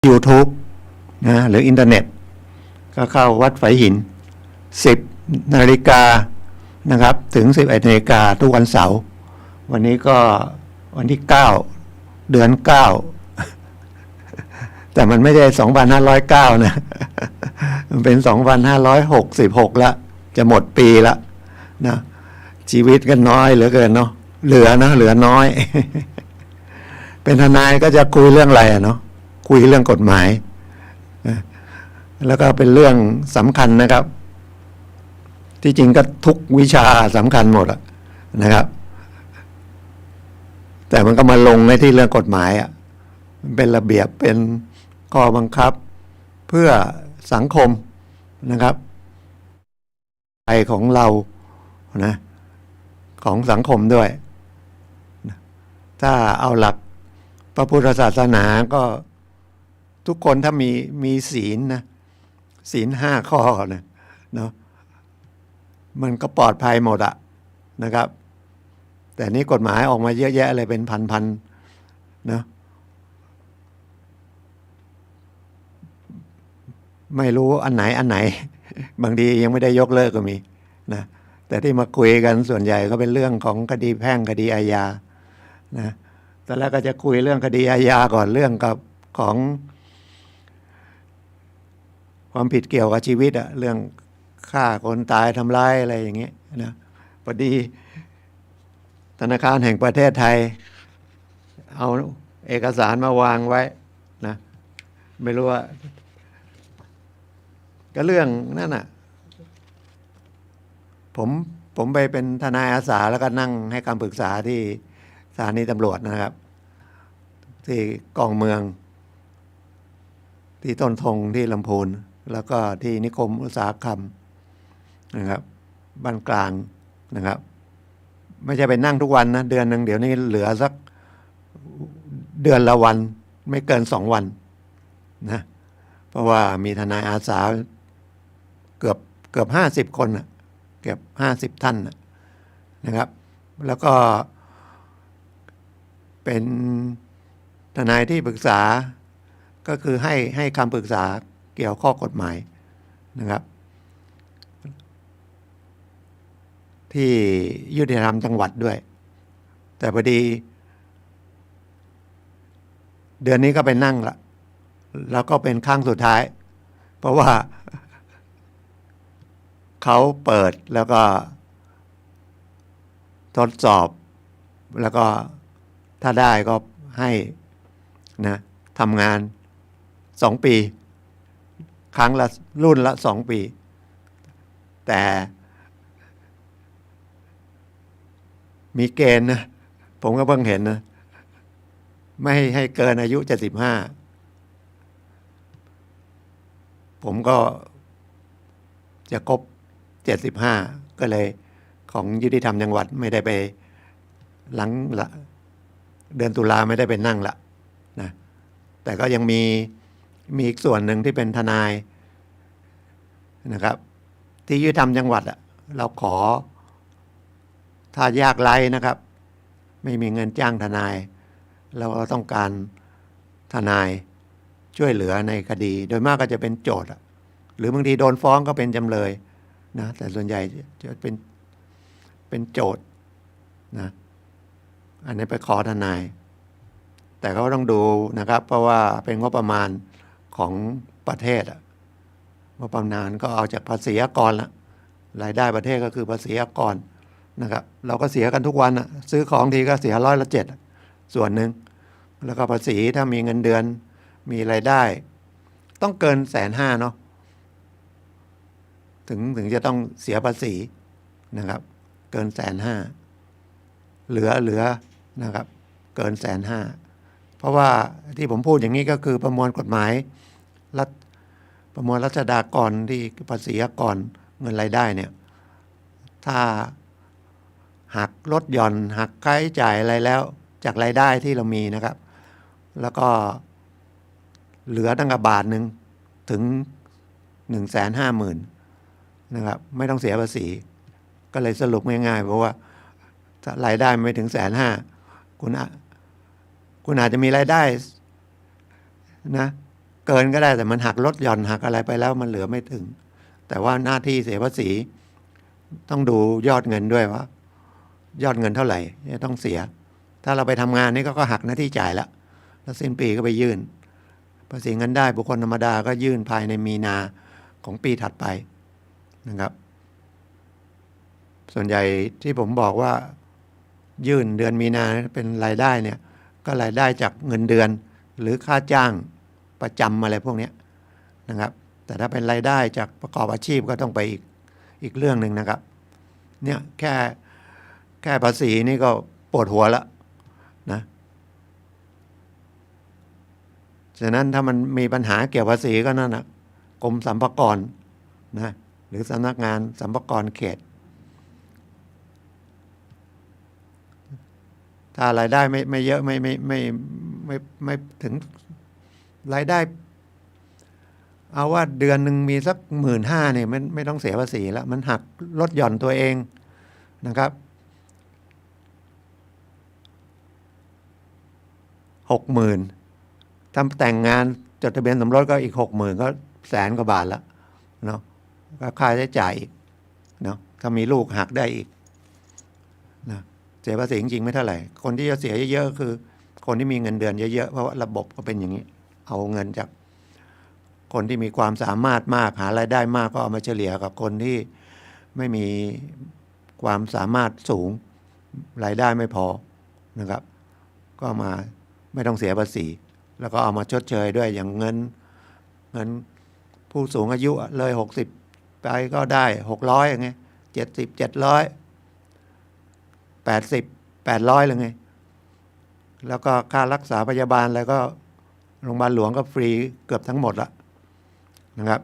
YouTube นะหรืออินเทอร์เน็ตก็เข้าวัดฝายหิน10 นาฬิกานะครับถึง11 นาฬิกาทุกวันเสาร์วันนี้ก็วันที่9 เดือน 9 แต่มันไม่ใช่2,509นะมันเป็น2,566แล้วจะหมดปีแล้วนะชีวิตก็น้อยเหลือเกินเนาะเหลือน้อย เป็นทนายก็จะคุยเรื่องอะไรเนาะคุยเรื่องกฎหมายแล้วก็เป็นเรื่องสำคัญนะครับที่จริงก็ทุกวิชาสำคัญหมดนะครับแต่มันก็มาลงในที่เรื่องกฎหมายมันเป็นระเบียบเป็นข้อบังคับเพื่อสังคมนะครับไปของเรานะของสังคมด้วยถ้าเอาหลักพระพุทธศาสนาก็ทุกคนถ้ามีศีลนะศีล5 ข้อนะเนาะมันก็ปลอดภัยหมดนะครับแต่นี้กฎหมายออกมาเยอะแยะเลยเป็นพันเนาะไม่รู้อันไหนบางทียังไม่ได้ยกเลิกก็มีนะแต่ที่มาคุยกันส่วนใหญ่ก็เป็นเรื่องของคดีแพ่งคดีอาญานะแต่แล้วก็จะคุยเรื่องคดีอาญาก่อนเรื่องกับของความผิดเกี่ยวกับชีวิตเรื่องฆ่าคนตายทำร้ายอะไรอย่างเงี้ยนะพอดีธนาคารแห่งประเทศไทยเอาเอกสารมาวางไว้นะไม่รู้ว่าก็เรื่องนั่นผมไปเป็นทนายอาสาแล้วก็นั่งให้คำปรึกษาที่สถานีตำรวจนะครับที่กองเมืองที่ต้นธงที่ลำพูนแล้วก็ที่นิคมอุตสาหกรรมนะครับบ้านกลางนะครับไม่ใช่ไปนั่งทุกวันนะเดือนหนึ่งเดี๋ยวนี้เหลือสักเดือนละวันไม่เกิน2 วันนะเพราะว่ามีทนายอาสาเกือบ50 คนเกือบ50 ท่านนะครับแล้วก็เป็นทนายที่ปรึกษาก็คือให้คำปรึกษาเกี่ยวข้อกฎหมายนะครับที่ยุติธรรมจังหวัดด้วยแต่พอดีเดือนนี้ก็ไปนั่งละแล้วก็เป็นครั้งสุดท้ายเพราะว่าเขาเปิดแล้วก็ทดสอบแล้วก็ถ้าได้ก็ให้นะทำงาน2 ปีครั้งละรุ่นละ2 ปีแต่มีเกณฑ์นะผมก็เพิ่งเห็นนะไม่ให้เกินอายุ75ผมก็จะครบ75ก็เลยของยุติธรรมจังหวัดไม่ได้ไปหลังเดือนตุลาไม่ได้ไปนั่งละนะแต่ก็ยังมีอีกส่วนหนึ่งที่เป็นทนายนะครับที่ยุติธรรมจังหวัดเราขอถ้ายากไร้นะครับไม่มีเงินจ้างทนายเราต้องการทนายช่วยเหลือในคดีโดยมากก็จะเป็นโจทย์หรือบางทีโดนฟ้องก็เป็นจำเลยนะแต่ส่วนใหญ่จะเป็นโจทย์นะอันนี้ไปขอทนายแต่เขาต้องดูนะครับเพราะว่าเป็นงบประมาณของประเทศงบประมาณก็เอาจากภาษีอากรละรายได้ประเทศก็คือภาษีอากรนะครับเราก็เสียกันทุกวันซื้อของทีก็เสีย7%ส่วนหนึ่งแล้วก็ภาษีถ้ามีเงินเดือนมีรายได้ต้องเกิน150,000เนาะถึงจะต้องเสียภาษีนะครับเกิน150,000เหลือนะครับเกิน150,000เพราะว่าที่ผมพูดอย่างนี้ก็คือประมวลกฎหมายประมวลรัษฎากรที่ภาษีอากรเงินรายได้เนี่ยถ้าหักลดหย่อนหักค่าใช้จ่ายอะไรแล้วจากรายได้ที่เรามีนะครับแล้วก็เหลือตั้งแต่บาทหนึ่งถึง150,000นะครับไม่ต้องเสียภาษีก็เลยสรุปง่ายๆเพราะว่าถ้ารายได้ไม่ถึง150,000คุณอาจจะมีรายได้นะ เกินก็ได้แต่มันหักลดหย่อนหักอะไรไปแล้วมันเหลือไม่ถึงแต่ว่าหน้าที่เสียภาษีต้องดูยอดเงินด้วยว่ายอดเงินเท่าไหร่ต้องเสียถ้าเราไปทำงานนี่ก็หักหน้าที่จ่ายแล้วสิ้นปีก็ไปยื่นภาษีเงินได้บุคคลธรรมดาก็ยื่นภายในมีนาของปีถัดไปนะครับส่วนใหญ่ที่ผมบอกว่ายื่นเดือนมีนาเป็นรายได้เนี่ยก็รายได้จากเงินเดือนหรือค่าจ้างประจำอะไรพวกนี้นะครับแต่ถ้าเป็นรายได้จากประกอบอาชีพก็ต้องไปอีกเรื่องหนึ่งนะครับเนี่ยแค่ภาษีนี่ก็ปวดหัวแล้วนะฉะนั้นถ้ามันมีปัญหาเกี่ยวกับภาษีก็นั่นนะกรมสรรพากรนะหรือสำนักงานสรรพากรเขตถ้ารายได้ไม่เยอะไม่ถึงรายได้เอาว่าเดือนหนึ่งมีสัก15,000เนี่ยไม่ต้องเสียภาษีแล้วมันหักลดหย่อนตัวเองนะครับ60,000ถ้าแต่งงานจดทะเบียนสมรสก็อีก60,000ก็100,000 กว่าบาทแล้วเนาะก็ค่าใช้จ่ายเนาะถ้ามีลูกหักได้อีกนะเสียภาษีจริงๆไม่เท่าไหร่คนที่จะเสียเยอะๆคือคนที่มีเงินเดือนเยอะๆเพราะว่าระบบก็เป็นอย่างนี้เอาเงินจากคนที่มีความสามารถมากหารายได้มากก็เอามาเฉลี่ยกับคนที่ไม่มีความสามารถสูงรายได้ไม่พอนะครับก็มาไม่ต้องเสียภาษีแล้วก็เอามาชดเชยด้วยอย่างเงินผู้สูงอายุเลย60ไปก็ได้600อย่างเงี้ย70 700 80 800เลยไงแล้วก็ค่ารักษาพยาบาลแล้วก็โรงพยาบาลหลวงก็ฟรีเกือบทั้งหมดละนะครับ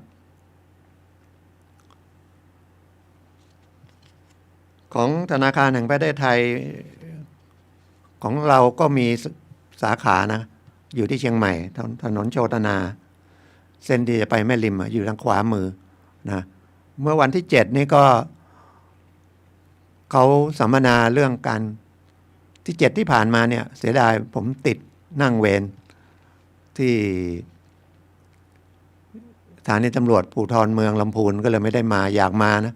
ของธนาคารแห่งประเทศไทยของเราก็มีสาขานะอยู่ที่เชียงใหม่ถนนโชตนาเส้นที่จะไปแม่ริมอยู่ทางขวามือนะเมื่อวันที่7นี่ก็เขาสัมมนาเรื่องการที่7ที่ผ่านมาเนี่ยเสียดายผมติดนั่งเวรที่สถานีตำรวจภูธรเมืองลำพูนก็เลยไม่ได้มาอยากมานะ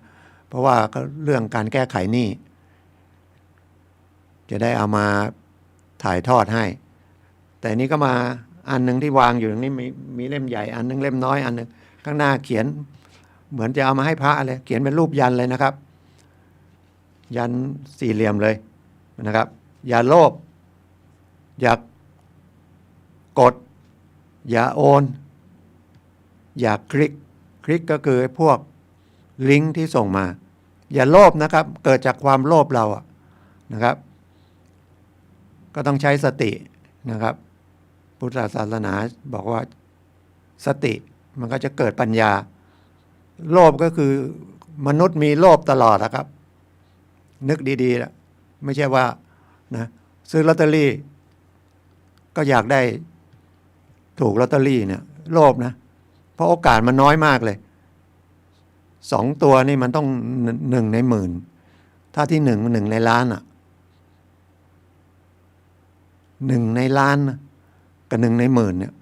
เพราะว่าเรื่องการแก้ไขหนี้จะได้เอามาถ่ายทอดให้แต่นี้ก็มาอันนึงที่วางอยู่ตรงนี้มีเล่มใหญ่อันนึงเล่มน้อยอันนึงข้างหน้าเขียนเหมือนจะเอามาให้พระเลยเขียนเป็นรูปยันเลยนะครับยันสี่เหลี่ยมเลยนะครับอย่าโลภอย่ากดอย่าโอนอย่าคลิกก็คือพวกลิงก์ที่ส่งมาอย่าโลภนะครับเกิดจากความโลภเราอะนะครับก็ต้องใช้สตินะครับพุทธศาสนาบอกว่าสติมันก็จะเกิดปัญญาโลภก็คือมนุษย์มีโลภตลอดนะครับนึกดีๆนะไม่ใช่ว่านะซื้อลอตเตอรี่ก็อยากได้ถูกลอตเตอรี่เนี่ยโลภนะเพราะโอกาสมันน้อยมากเลย2 ตัวนี่มันต้อง1 ใน 10,000ถ้าที่1 ในล้าน1 ในล้านกับ1 ใน 10,000เนี่ย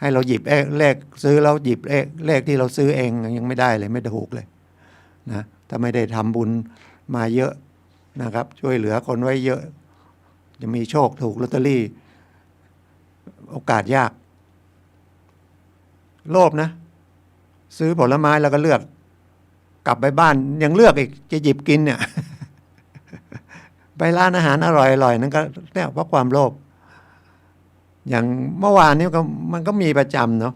ให้เราหยิบเลขซื้อแล้วหยิบเลขที่เราซื้อเองยังไม่ได้เลยไม่ถูกเลยนะถ้าไม่ได้ทำบุญมาเยอะนะครับช่วยเหลือคนไว้เยอะจะมีโชคถูกลอตเตอรี่โอกาสยากโลภนะซื้อผลไม้แล้วก็เลือกกลับไปบ้านยังเลือกอีกจะหยิบกินเนี่ย ไปร้านอาหารอร่อยๆนั่นก็เนี่ยเพราะความโลภอย่างเมื่อวานนี้มันก็มีประจำเนาะ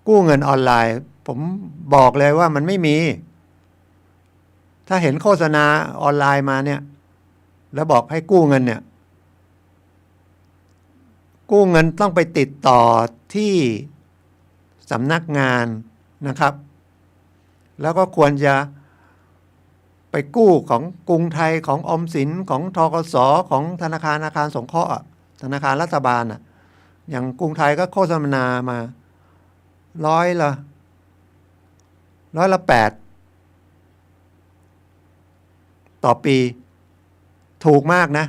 กู้เงินออนไลน์ผมบอกเลยว่ามันไม่มีถ้าเห็นโฆษณาออนไลน์มาเนี่ยแล้วบอกให้กู้เงินเนี่ยกู้เงินต้องไปติดต่อที่สำนักงานนะครับแล้วก็ควรจะไปกู้ของกรุงไทยของออมสินของธกสของธนาคารสงเคราะห์ธนาคารรัฐบาลอย่างกรุงไทยก็โฆษณามา100 ละ 8ต่อปีถูกมากนะ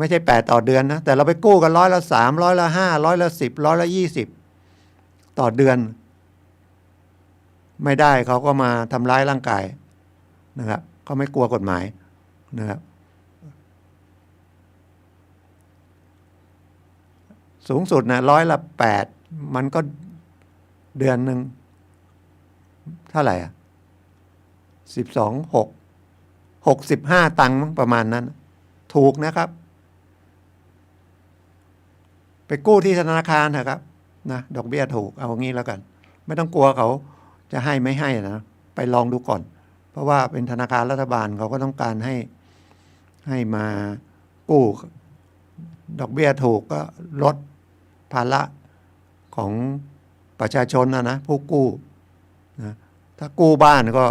ไม่ใช่8ต่อเดือนนะแต่เราไปกู้กัน3%5%10%20%ต่อเดือนไม่ได้เขาก็มาทำร้ายร่างกายนะครับเขาไม่กลัวกฎหมายนะครับสูงสุดนะ8%มันก็เดือนหนึ่งเท่าไหร่อ่ะ65 ตังค์ประมาณนั้นถูกนะครับไปกู้ที่ธนาคารเถอะครับนะดอกเบี้ยถูกเอางี้แล้วกันไม่ต้องกลัวเขาจะให้ไม่ให้นะไปลองดูก่อนเพราะว่าเป็นธนาคารรัฐบาลเขาก็ต้องการให้มากู้ดอกเบี้ยถูกก็ลดภาระของประชาชนนะผู้กู้นะถ้ากู้บ้านก็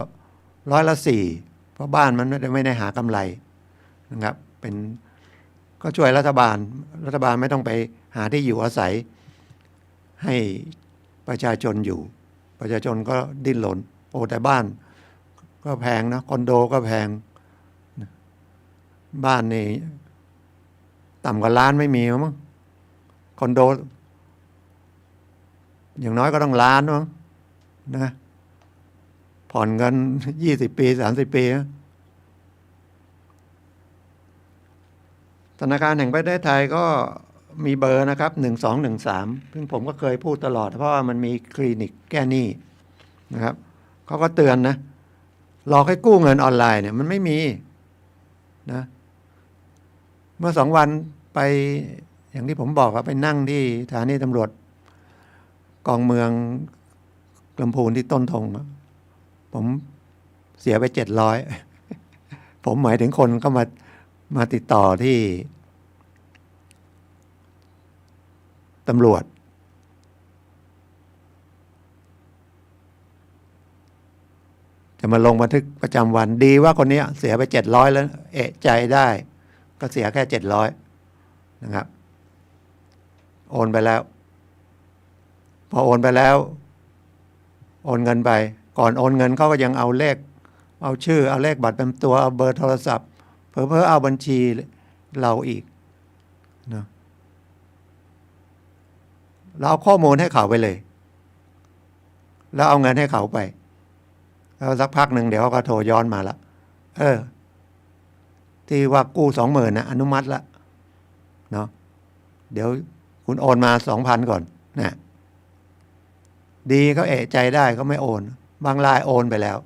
4%เพราะบ้านมันไม่ได้หากำไรนะครับเป็นก็ช่วยรัฐบาลไม่ต้องไปหาที่อยู่อาศัยให้ประชาชนอยู่ประชาชนก็ดิ้นรนโอ้แต่บ้านก็แพงนะคอนโดก็แพงบ้านนี่ต่ำกว่าล้านไม่มีมั้งคอนโดอย่างน้อยก็ต้องล้านมั้งนะผ่อนเงิน20 ปี30 ปีธนาคารแห่งประเทศไทยก็มีเบอร์นะครับ1213ซึ่งผมก็เคยพูดตลอดเพราะว่ามันมีคลินิกแก้หนี้นะครับเขาก็เตือนนะหลอกให้กู้เงินออนไลน์เนี่ยมันไม่มีนะเมื่อ2 วันไปอย่างที่ผมบอกว่าไปนั่งที่สถานีตำรวจกองเมืองลำพูนที่ต้นธงผมเสียไป700ผมหมายถึงคนก็มาติดต่อที่ตำรวจจะมาลงบันทึกประจำวันดีว่าคนนี้เสียไป700แล้วเอะใจได้ก็เสียแค่700นะครับโอนไปแล้วพอโอนไปแล้วโอนเงินไปก่อนโอนเงินเขาก็ยังเอาเลขเอาชื่อเอาเลขบัตรประจำตัวเอาเบอร์โทรศัพท์เพิ่มเอาบัญชีเราอีกนะเราเอาข้อมูลให้เขาไปเลยแล้วเอาเงินให้เขาไปแล้วสักพักหนึ่งเดี๋ยวเขาก็โทรย้อนมาละที่ว่ากู้20,000นะอนุมัติละเนาะเดี๋ยวคุณโอนมา2,000ก่อนนะดีเขาเอะใจได้เขาไม่โอนบางรายโอนไปแล้ว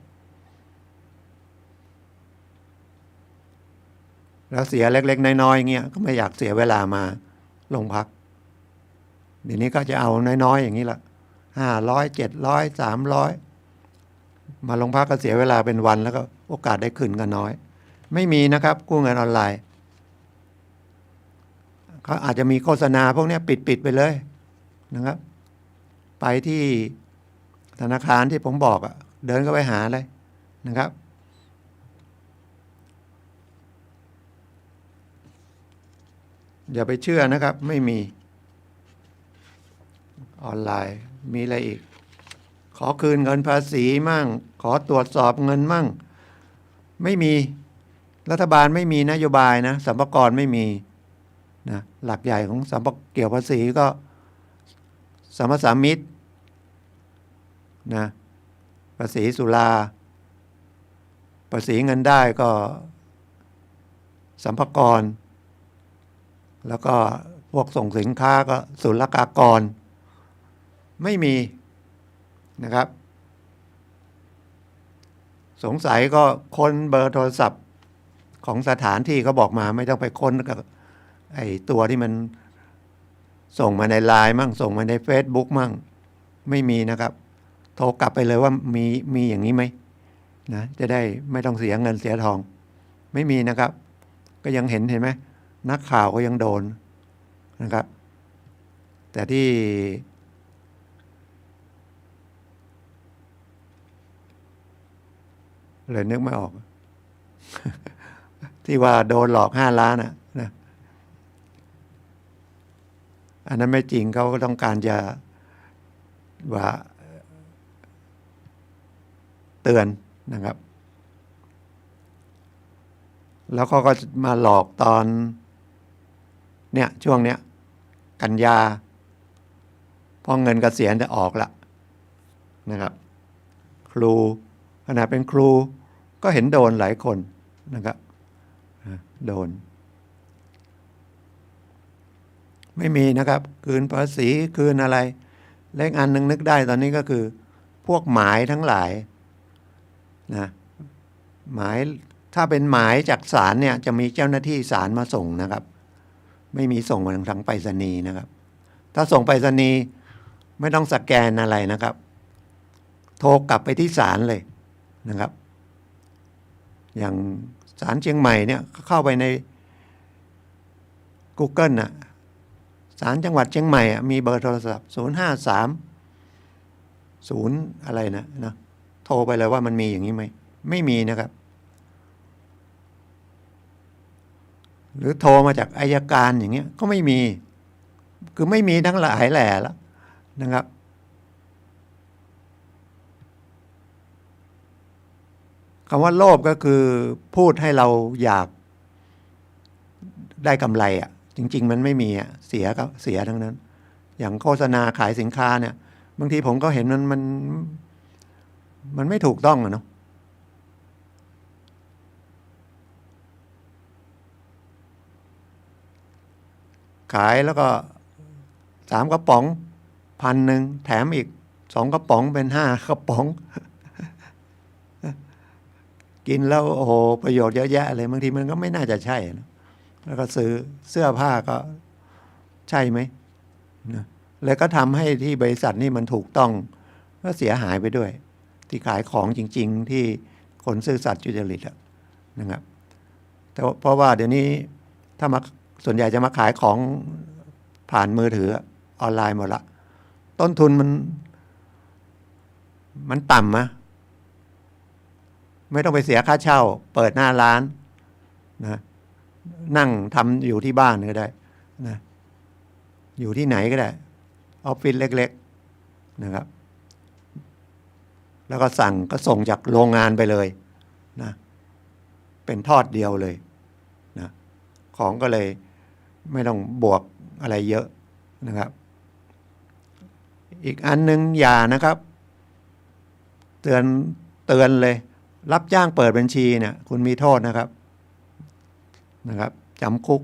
แล้วเสียเล็กๆน้อยๆเงี้ยก็ไม่อยากเสียเวลามาลงพักเดี๋ยวนี้ก็จะเอาน้อยๆอย่างนี้ละ500 700 300มาลงพักก็เสียเวลาเป็นวันแล้วก็โอกาสได้คืนก็น้อยไม่มีนะครับกู้เงินออนไลน์เขาอาจจะมีโฆษณาพวกนี้ปิดไปเลยนะครับไปที่ธนาคารที่ผมบอกเดินเข้าไปหาเลยนะครับอย่าไปเชื่อนะครับไม่มีออนไลน์มีอะไรอีกขอคืนเงินภาษีมั่งขอตรวจสอบเงินมั่งไม่มีรัฐบาลไม่มีนโยบายนะสรรพากรไม่มีนะหลักใหญ่ของเกี่ยวภาษีก็สัมปทานมิตรนะภาษีสุราภาษีเงินได้ก็สรรพากรแล้วก็พวกส่งสินค้าก็ศุลกากรไม่มีนะครับสงสัยก็ค้นเบอร์โทรศัพท์ของสถานที่เขาบอกมาไม่ต้องไปค้นกับไอ้ตัวที่มันส่งมาในไลน์มั่งส่งมาใน Facebook มั่งไม่มีนะครับโทรกลับไปเลยว่ามีอย่างนี้ไหมนะจะได้ไม่ต้องเสียเงินเสียทองไม่มีนะครับก็ยังเห็นไหมนักข่าวก็ยังโดนนะครับแต่ที่เลยนึกไม่ออก ที่ว่าโดนหลอก5 ล้านนะอันนั้นไม่จริงเขาก็ต้องการจะว่าเตือนนะครับแล้วเขาก็มาหลอกตอน เนี่ยช่วงเนี้ยกันยาพอเงินเกษียณจะออกละนะครับ ครูขณะเป็นครูก็เห็นโดนหลายคนนะครับโดนไม่มีนะครับคืนภาษีคืนอะไรเล็กอันนึงนึกได้ตอนนี้ก็คือพวกหมายทั้งหลายนะหมายถ้าเป็นหมายจากศาลเนี่ยจะมีเจ้าหน้าที่ศาลมาส่งนะครับ ไม่มีส่งทางไปรษณีย์นะครับถ้าส่งไปรษณีย์ไม่ต้องสแกนอะไรนะครับโทรกลับไปที่ศาลเลยนะครับอย่างศาลเชียงใหม่เนี่ยเข้าไปใน Google น่ะศาลจังหวัดเชียงใหม่มีเบอร์โทรศัพท์0530อะไรนะโทรไปเลยว่ามันมีอย่างนี้ไหมไม่มีนะครับหรือโทรมาจากอัยการอย่างเงี้ยก็ไม่มีคือไม่มีทั้งหลายแหล่แล้วนะครับคำว่าโลภก็คือพูดให้เราอยากได้กำไรอ่ะจริงๆมันไม่มีอ่ะเสียก็เสียทั้งนั้นอย่างโฆษณาขายสินค้าเนี่ยบางทีผมก็เห็นมันไม่ถูกต้องอะเนาะขายแล้วก็3 กระป๋อง1,000แถมอีก2 กระป๋องเป็น5 กระป๋องกินแล้วโอ้โหประโยชน์เยอะแยะเลยบางทีมันก็ไม่น่าจะใช่นะแล้วก็ซื้อเสื้อผ้าก็ใช่ไหมนะเลยก็ทำให้ที่บริษัทนี่มันถูกต้องก็เสียหายไปด้วยที่ขายของจริงๆที่คนซื่อสัตย์สุจริตนะครับแต่เพราะว่าเดี๋ยวนี้ถ้ามาส่วนใหญ่จะมาขายของผ่านมือถือออนไลน์หมดละต้นทุนมันต่ำนะไม่ต้องไปเสียค่าเช่าเปิดหน้าร้านนะนั่งทำอยู่ที่บ้านก็ได้นะอยู่ที่ไหนก็ได้ออฟฟิศเล็กๆนะครับแล้วก็สั่งก็ส่งจากโรงงานไปเลยนะเป็นทอดเดียวเลยนะของก็เลยไม่ต้องบวกอะไรเยอะนะครับอีกอันนึงอย่านะครับเตือนเลยรับจ้างเปิดบัญชีเนี่ยคุณมีโทษนะครับจำคุก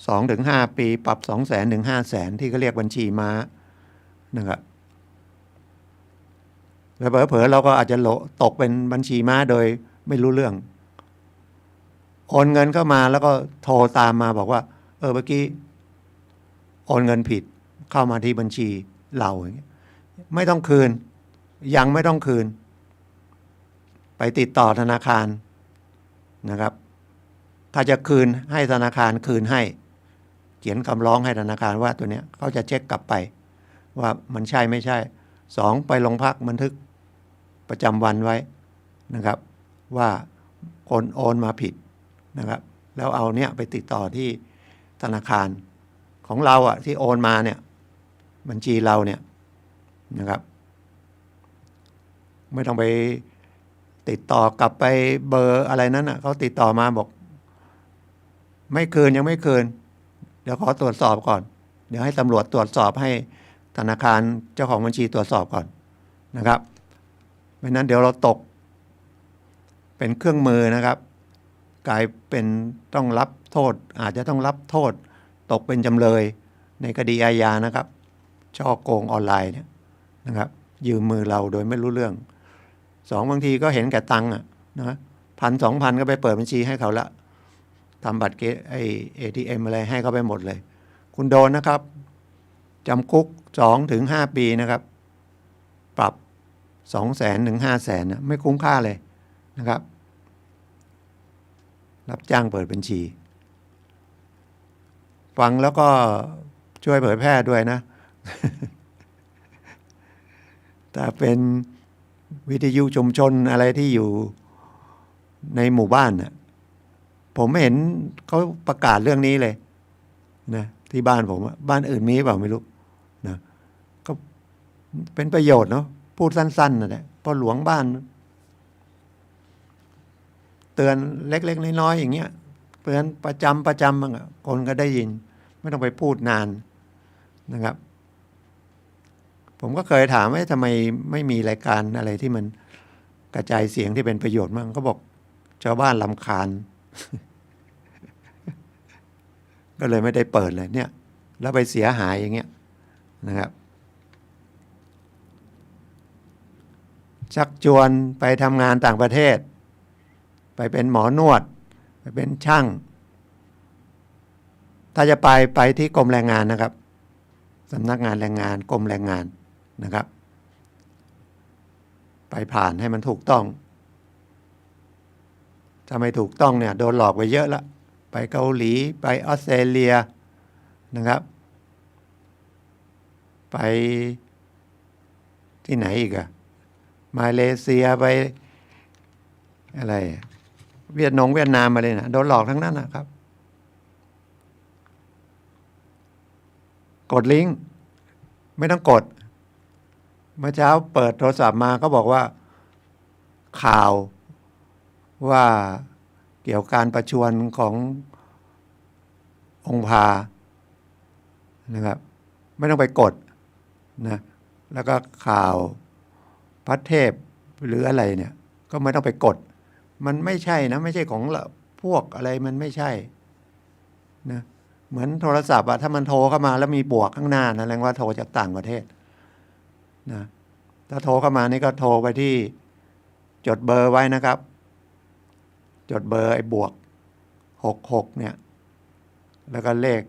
2-5 ปีปรับ 200,000 ถึง 500,000 ที่เขาเรียกบัญชีม้านะครับแล้วเผลอๆเราก็อาจจะตกเป็นบัญชีม้าโดยไม่รู้เรื่องโอนเงินเข้ามาแล้วก็โทรตามมาบอกว่าเมื่อกี้โอนเงินผิดเข้ามาที่บัญชีเราอย่างเงี้ยไม่ต้องคืนยังไม่ต้องคืนไปติดต่อธนาคารนะครับถ้าจะคืนให้ธนาคารคืนให้เขียนคำร้องให้ธนาคารว่าตัวเนี้ยเขาจะเช็คกลับไปว่ามันใช่ไม่ใช่2ไปโรงพักบันทึกประจำวันไว้นะครับว่าคนโอนมาผิดนะครับแล้วเอาเนี้ยไปติดต่อที่ธนาคารของเราอ่ะที่โอนมาเนี่ยบัญชีเราเนี่ยนะครับไม่ต้องไปติดต่อกลับไปเบอร์อะไรนั้นอ่ะเขาติดต่อมาบอกไม่คืนยังไม่คืนเดี๋ยวขอตรวจสอบก่อนเดี๋ยวให้ตำรวจตรวจสอบให้ธนาคารเจ้าของบัญชีตรวจสอบก่อนนะครับไม่นั้นเดี๋ยวเราตกเป็นเครื่องมือนะครับกลายเป็นต้องรับโทษอาจจะต้องรับโทษตกเป็นจำเลยในคดีอาญานะครับช่อโกงออนไลน์เนี่ยนะครับยืมมือเราโดยไม่รู้เรื่องบางทีก็เห็นแก่ตังค์นะ1,000-2,000ก็ไปเปิดบัญชีให้เขาละทำบัตรATM อะไรให้เขาไปหมดเลยคุณโดนนะครับจำคุก 2-5 ปีนะครับปรับ 200,000 ถึง 500,000นะไม่คุ้มค่าเลยนะครับรับจ้างเปิดบัญชีฟังแล้วก็ช่วยเผยแพร่ด้วยนะ แต่เป็นวิทยุชุมชนอะไรที่อยู่ในหมู่บ้านน่ะผมไม่เห็นเขาประกาศเรื่องนี้เลยนะที่บ้านผมบ้านอื่นมีเปล่าไม่รู้นะก็เป็นประโยชน์เนาะพูดสั้นๆนะเนี่ยพอหลวงบ้านเตือนเล็กๆน้อยๆอย่างเงี้ยเตือนประจำบ้างคนก็ได้ยิน ไม่ต้องไปพูดนานนะครับผมก็เคยถามว่าทำไมไม่มีรายการอะไรที่มันกระจายเสียงที่เป็นประโยชน์มั่งเขาบอกชาวบ้านรำคาญ ก็เลยไม่ได้เปิดเลยเนี่ยแล้วไปเสียหายอย่างเงี้ยนะครับชักชวนไปทำงานต่างประเทศไปเป็นหมอนวดไปเป็นช่างถ้าจะไปที่กรมแรงงานนะครับสำนักงานแรงงานกรมแรงงานนะครับไปผ่านให้มันถูกต้องถ้าไม่ถูกต้องเนี่ยโดนหลอกไปเยอะละไปเกาหลีไปออสเตรเลียนะครับไปที่ไหนอีกอะมาเลเซียไปอะไรเวียดนามมาเลยนะโดนหลอกทั้งนั้นนะครับกดลิงก์ไม่ต้องกดเมื่อเช้าเปิดโทรศัพท์มาก็บอกว่าข่าวว่าเกี่ยวกับการประชวรขององค์พานะครับไม่ต้องไปกดนะแล้วก็ข่าวพระเทพหรืออะไรเนี่ยก็ไม่ต้องไปกดมันไม่ใช่นะไม่ใช่ของพวกอะไรมันไม่ใช่นะเหมือนโทรศัพท์อะถ้ามันโทรเข้ามาแล้วมีบวกข้างหน้านะแสดงว่าโทรจากต่างประเทศนะถ้าโทรเข้ามานี่ก็โทรไปที่จดเบอร์ไว้นะครับจดเบอร์ไอ้บวก66เนี่ยแล้วก็เลข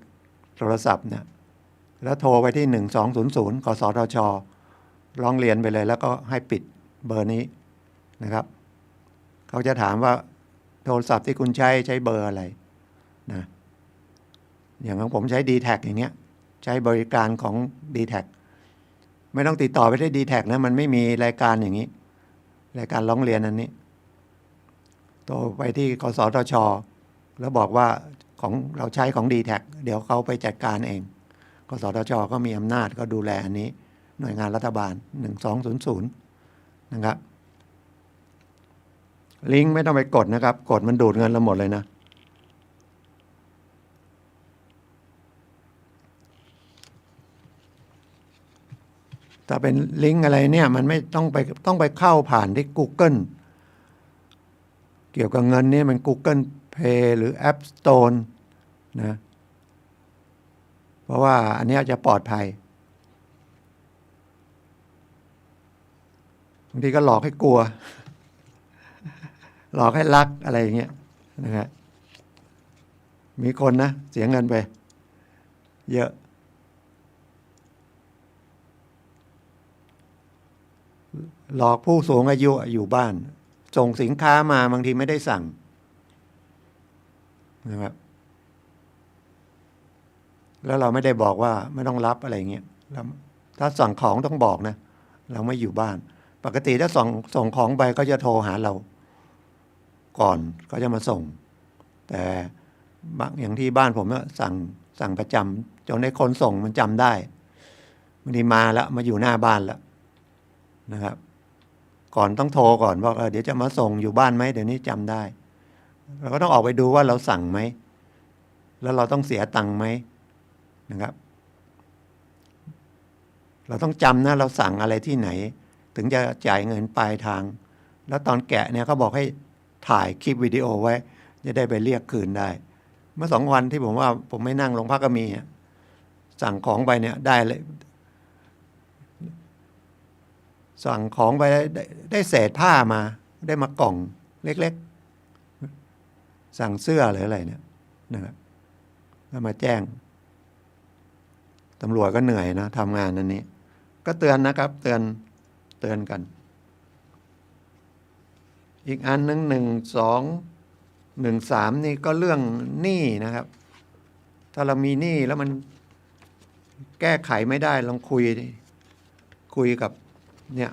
โทรศัพท์เนี่ยแล้วโทรไปที่1200กสทช.ร้องเรียนไปเลยแล้วก็ให้ปิดเบอร์นี้นะครับเขาจะถามว่าโทรศัพท์ที่คุณใช้เบอร์อะไรนะอย่างของผมใช้ D-Tag อย่างเงี้ยใช้บริการของ D-Tag ไม่ต้องติดต่อไปที่ D-Tag นะมันไม่มีรายการอย่างนี้รายการร้องเรียนอันนี้โทรไปที่กสทช.แล้วบอกว่าของเราใช้ของ D-Tag เดี๋ยวเขาไปจัดการเองกสทช.ก็มีอำนาจก็ดูแลอันนี้หน่วยงานรัฐบาล1200นะครับลิงก์ไม่ต้องไปกดนะครับกดมันดูดเงินเราหมดเลยนะถ้าเป็นลิงก์อะไรเนี่ยมันไม่ต้องไปเข้าผ่านที่ Google เกี่ยวกับเงินนี่มัน Google Play หรือ App Store นะเพราะว่าอันนี้จะปลอดภัยบางทีก็หลอกให้กลัวหลอกให้รักอะไรอย่างเงี้ยนะครับมีคนนะเสียเงินไปเยอะหลอกผู้สูงอายุอยู่บ้านส่งสินค้ามาบางทีไม่ได้สั่งนะครับแล้วเราไม่ได้บอกว่าไม่ต้องรับอะไรเงี้ยถ้าสั่งของต้องบอกนะเราไม่อยู่บ้านปกติถ้าส่งของไปก็จะโทรหาเราก่อนก็จะมาส่งแต่บางอย่างที่บ้านผมเนี่ยสั่งประจำจนไอ้คนส่งมันจำได้บางทีมาแล้วมาอยู่หน้าบ้านแล้วนะครับก่อนต้องโทรก่อนว่าเดี๋ยวจะมาส่งอยู่บ้านไหมเดี๋ยวนี้จำได้เราก็ต้องออกไปดูว่าเราสั่งไหมแล้วเราต้องเสียตังค์ไหมนะครับเราต้องจำนะเราสั่งอะไรที่ไหนถึงจะจ่ายเงินปลายทางแล้วตอนแกะเนี่ยเขาบอกให้ถ่ายคลิปวิดีโอไว้จะได้ไปเรียกคืนได้เมื่อ2 วันที่ผมว่าผมไม่นั่งโรงพักก็มีสั่งของไปเนี่ยได้เลยสั่งของไปได้เศษผ้ามาได้มากล่องเล็กๆสั่งเสื้อหรืออะไรเนี่ยนะครับแล้วมาแจ้งตำรวจก็เหนื่อยนะทำงานอันนี้ก็เตือนนะครับเตือนกันอีกอันหนึ่ง1213นี่ก็เรื่องหนี้นะครับถ้าเรามีหนี้แล้วมันแก้ไขไม่ได้ลองคุยกับเนี่ย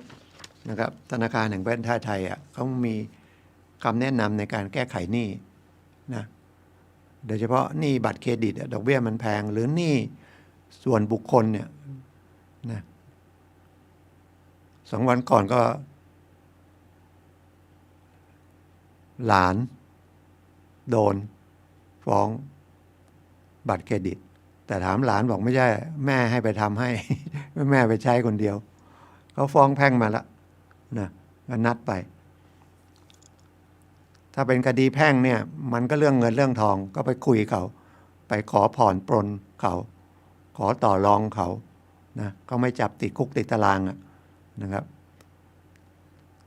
นะครับธนาคารแห่งประเทศไทยเขามีคำแนะนำในการแก้ไขหนี้นะโดยเฉพาะหนี้บัตรเครดิตดอกเบี้ยมันแพงหรือหนี้ส่วนบุคคลเนี่ยนะ2 วันก่อนก็หลานโดนฟ้องบัตรเครดิต แต่ถามหลานบอกไม่ใช่แม่ให้ไปทำให้ แม่ไปใช้คนเดียวเขาฟ้องแพ่งมาแล้วนะก็นัดไปถ้าเป็นคดีแพ่งเนี่ยมันก็เรื่องเงินเรื่องทองก็ไปคุยเขาไปขอผ่อนปรนเขาขอต่อรองเขานะก็ไม่จับติดคุกติดตารางนะครับ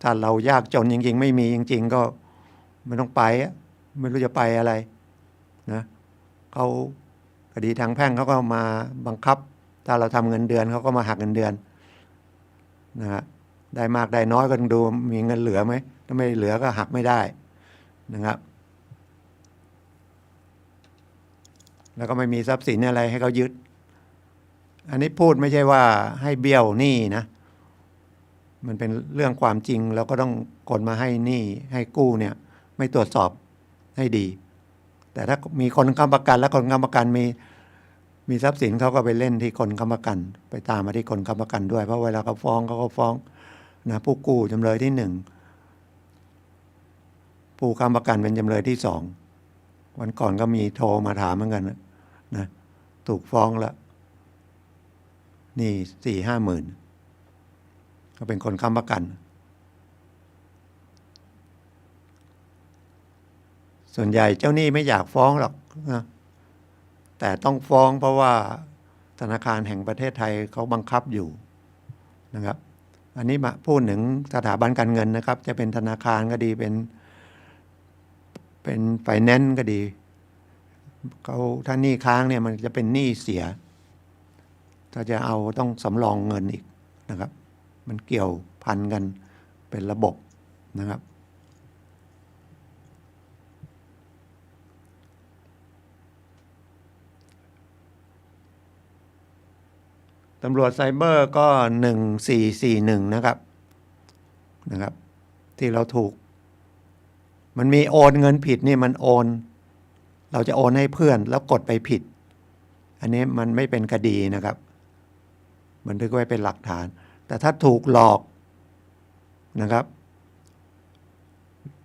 ถ้าเรายากจนจริงๆไม่มีจริงๆก็ไม่ต้องไปไม่รู้จะไปอะไรนะเขาคดีทางแพ่งเขาก็มาบังคับถ้าเราทำเงินเดือนเขาก็มาหักเงินเดือนนะฮะได้มากได้น้อยก็ต้องดูมีเงินเหลือไหมถ้าไม่เหลือก็หักไม่ได้นะครับแล้วก็ไม่มีทรัพย์สินอะไรให้เขายึดอันนี้พูดไม่ใช่ว่าให้เบี้ยวหนี้นะมันเป็นเรื่องความจริงเราก็ต้องคนมาให้หนี้ให้กู้เนี่ยไม่ตรวจสอบให้ดีแต่ถ้ามีคนค้ำประกันและคนค้ำประกันมีทรัพย์สินเขาก็ไปเล่นที่คนค้ำประกันไปตามมาที่คนค้ำประกันด้วยเพราะเวลาเขาฟ้องเขาก็ฟ้องนะผู้กู้จำเลยที่หนึ่งผู้ค้ำประกันเป็นจำเลยที่สองวันก่อนก็มีโทรมาถามเหมือนกันนะถูกฟ้องแล้วนี่4-5 หมื่นก็เป็นคนค้ำประกันส่วนใหญ่เจ้าหนี้ไม่อยากฟ้องหรอกนะแต่ต้องฟ้องเพราะว่าธนาคารแห่งประเทศไทยเขาบังคับอยู่นะครับอันนี้มาพูดถึงสถาบันการเงินนะครับจะเป็นธนาคารก็ดีเป็นไฟแนนซ์ก็ดีเขาถ้าหนี้ค้างเนี่ยมันจะเป็นหนี้เสียถ้าจะเอาต้องสำรองเงินอีกนะครับมันเกี่ยวพันกันเป็นระบบนะครับตำรวจไซเบอร์ก็1441นะครับที่เราถูกมันมีโอนเงินผิดนี่มันโอนเราจะโอนให้เพื่อนแล้วกดไปผิดอันนี้มันไม่เป็นคดีนะครับบันทึกไว้เป็นหลักฐานแต่ถ้าถูกหลอกนะครับ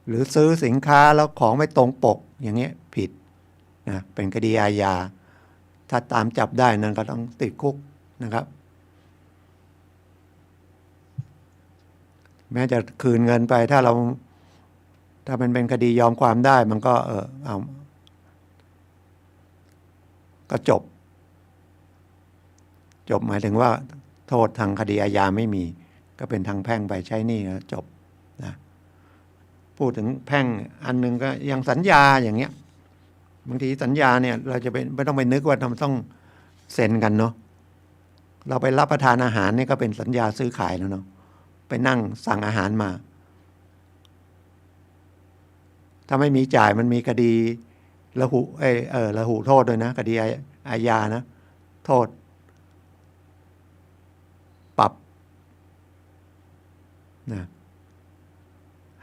หรือซื้อสินค้าแล้วของไม่ตรงปกอย่างเงี้ยผิดนะเป็นคดีอาญาถ้าตามจับได้นั้นก็ต้องติดคุกนะครับแม้จะคืนเงินไปถ้ามันเป็นคดียอมความได้มันก็เอาก็จบหมายถึงว่าโทษทางคดีอาญาไม่มีก็เป็นทางแพ่งไปใช้หนี้แล้วจบนะพูดถึงแพ่งอันนึงก็อย่างสัญญาอย่างเงี้ยบางทีสัญญาเนี่ยเราจะไม่ต้องไปนึกว่าต้องเซ็นกันเนาะเราไปรับประทานอาหารนี่ก็เป็นสัญญาซื้อขายแล้วเนาะไปนั่งสั่งอาหารมาถ้าไม่มีจ่ายมันมีคดีระหุโทษด้วยนะคดีอาญานะโทษปรับนะ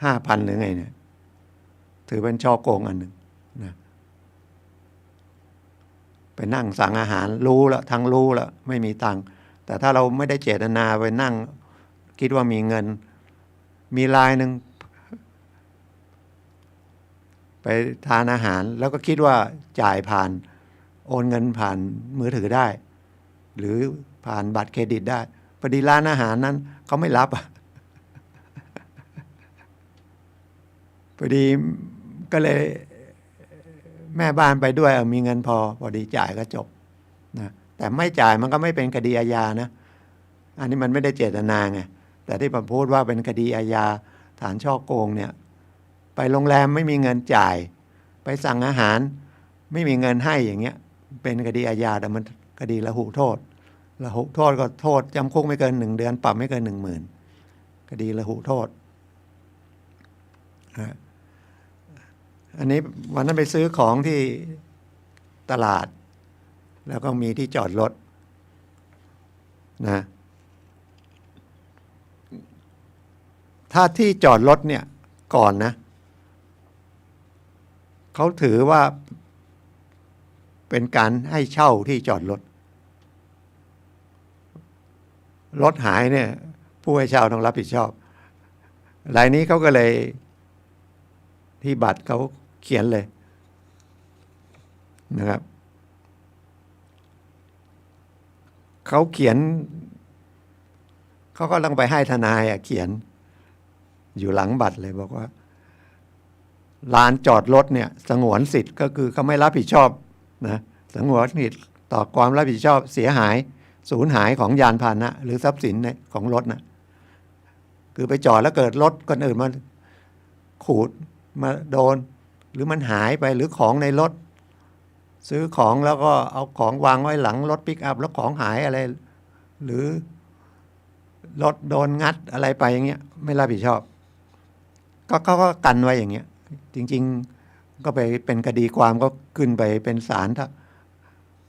5,000หรือไงเนี่ยถือเป็นฉ้อโกงอันหนึ่งนะไปนั่งสั่งอาหารรู้แล้วทั้งรู้แล้วไม่มีตังค์แต่ถ้าเราไม่ได้เจตนาไปนั่งคิดว่ามีเงินมีรายหนึ่งไปทานอาหารแล้วก็คิดว่าจ่ายผ่านโอนเงินผ่านมือถือได้หรือผ่านบัตรเครดิตได้พอดีร้านอาหารนั้นเขาไม่รับพอดีก็เลยแม่บ้านไปด้วยมีเงินพอดีจ่ายก็จบนะแต่ไม่จ่ายมันก็ไม่เป็นคดีอาญานะอันนี้มันไม่ได้เจตนาไงแต่ที่ผมพูดว่าเป็นคดีอาญาฐานฉ้อโกงเนี่ยไปโรงแรมไม่มีเงินจ่ายไปสั่งอาหารไม่มีเงินให้อย่างเงี้ยเป็นคดีอาญาแต่มันคดีละหุโทษก็โทษจำคุกไม่เกิน1 เดือนปรับไม่เกิน10,000คดีละหุโทษอันนี้วันนั้นไปซื้อของที่ตลาดแล้วก็มีที่จอดรถนะถ้าที่จอดรถเนี่ยก่อนนะเขาถือว่าเป็นการให้เช่าที่จอดรถหายเนี่ยผู้ให้เช่าต้องรับผิดชอบรายนี้เขาก็เลยที่บัตรเขาเขียนเลยนะครับ เขาเขียนเขาก็ต้องไปให้ทนายเขียนอยู่หลังบัตรเลยบอกว่าลานจอดรถเนี่ยสงวนสิทธิ์ก็คือเขาไม่รับผิดชอบนะสงวนสิทธิ์ต่อความรับผิดชอบเสียหายสูญหายของยานพาหนะหรือทรัพย์สินของรถนะคือไปจอดแล้วเกิดรถคนอื่นมาขูดมาโดนหรือมันหายไปหรือของในรถซื้อของแล้วก็เอาของวางไว้หลังรถปิกอัพแล้วของหายอะไรหรือรถโดนงัดอะไรไปอย่างเงี้ยไม่รับผิดชอบก็เขาก็กันไว้อย่างเงี้ยจริงๆก็ไปเป็นคดีความก็ขึ้นไปเป็นศาล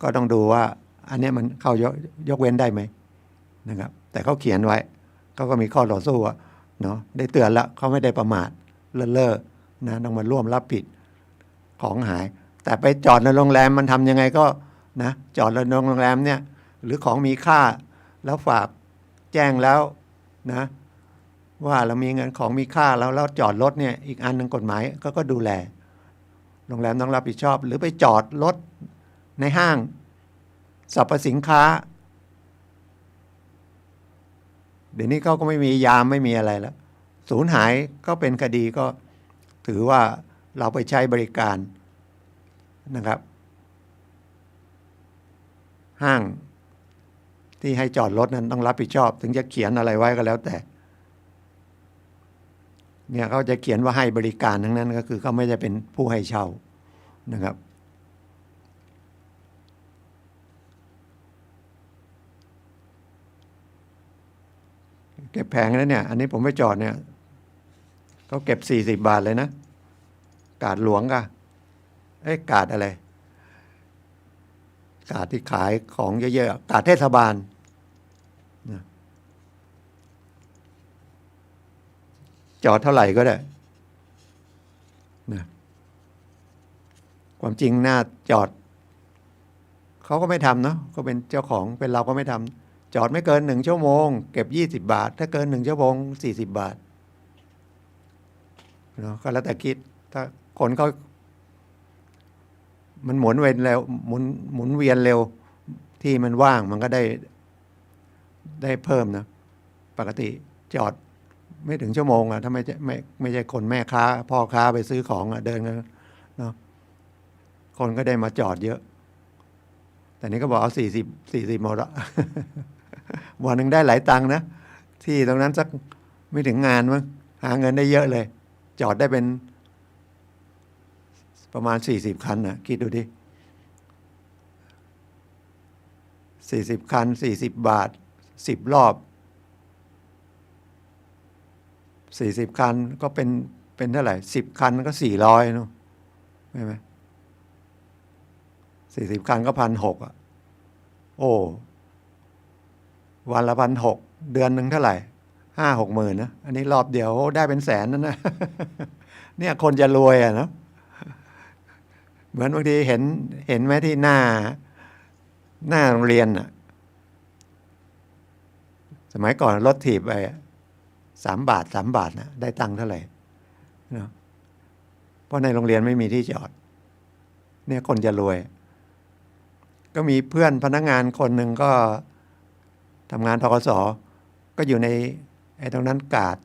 ก็ต้องดูว่าอันนี้มันเข้ายกเว้นได้ไหมนะครับแต่เขาเขียนไว้เขาก็มีข้อต่อสู้เนาะได้เตือนแล้วเขาไม่ได้ประมาทเล่อนะต้องมาร่วมรับผิดของหายแต่ไปจอดในโรงแรมมันทำยังไงก็นะจอดในโรงแรมเนี่ยหรือของมีค่าแล้วฝากแจ้งแล้วนะว่าเรามีเงินของมีค่าแล้วจอดรถเนี่ยอีกอันหนึ่งกฎหมายก็ดูแลโรงแรมต้องรับผิดชอบหรือไปจอดรถในห้างสรรพสินค้าเดี๋ยวนี้เขาก็ไม่มียามไม่มีอะไรแล้วสูญหายก็เป็นคดีก็ถือว่าเราไปใช้บริการนะครับห้างที่ให้จอดรถนั้นต้องรับผิดชอบถึงจะเขียนอะไรไว้ก็แล้วแต่เนี่ยเขาจะเขียนว่าให้บริการทั้งนั้นก็คือเขาไม่ได้เป็นผู้ให้เช่านะครับเก็บแพงแล้วเนี่ยอันนี้ผมไปจอดเนี่ยเขาเก็บ40 บาทเลยนะกาดหลวงกะกาดอะไรกาดที่ขายของเยอะๆกาดเทศบาลนะจอดเท่าไหร่ก็ได้นะความจริงหน้าจอดเขาก็ไม่ทำเนาะก็เป็นเจ้าของเป็นเราก็ไม่ทำจอดไม่เกิน1 ชั่วโมงเก็บ20 บาทถ้าเกิน1 ชั่วโมง40 บาทเนาะก็แล้วแต่คิดถ้าคนเขามันหมุนเวียนเร็วหมุนเวียนเร็วที่มันว่างมันก็ได้เพิ่มนะปกติจอดไม่ถึงชั่วโมงถ้าไม่ใช่คนแม่ค้าพ่อค้าไปซื้อของเดินกันเนาะคนก็ได้มาจอดเยอะแต่นี้ก็บอกเอา40หมดละ วันหนึ่งได้หลายตังค์นะที่ตรงนั้นสักไม่ถึงงานมั้งหาเงินได้เยอะเลยจอดได้เป็นประมาณ40 คันนะคิดดูดิ40 คัน40 บาท10 รอบ40 คันก็เป็นเท่าไหร่10 คันก็400เนาะใช่ไหม40 คันก็1,600โอ้วันละ1,600เดือนหนึ่งเท่าไหร่5-6 หมื่นนะอันนี้รอบเดียวได้เป็นแสนนั่นนะ เนี่ยคนจะรวยเนาะเหมือนบางทีเห็นไหมที่หน้าโรงเรียนสมัยก่อนรถถีบไป3 บาทนะได้ตังค์เท่าไหร่เนาะเพราะในโรงเรียนไม่มีที่จอดเนี่ยคนจะรวยก็มีเพื่อนพนักงานคนหนึ่งก็ทำงานธกส.ก็อยู่ในตรงนั้นกาด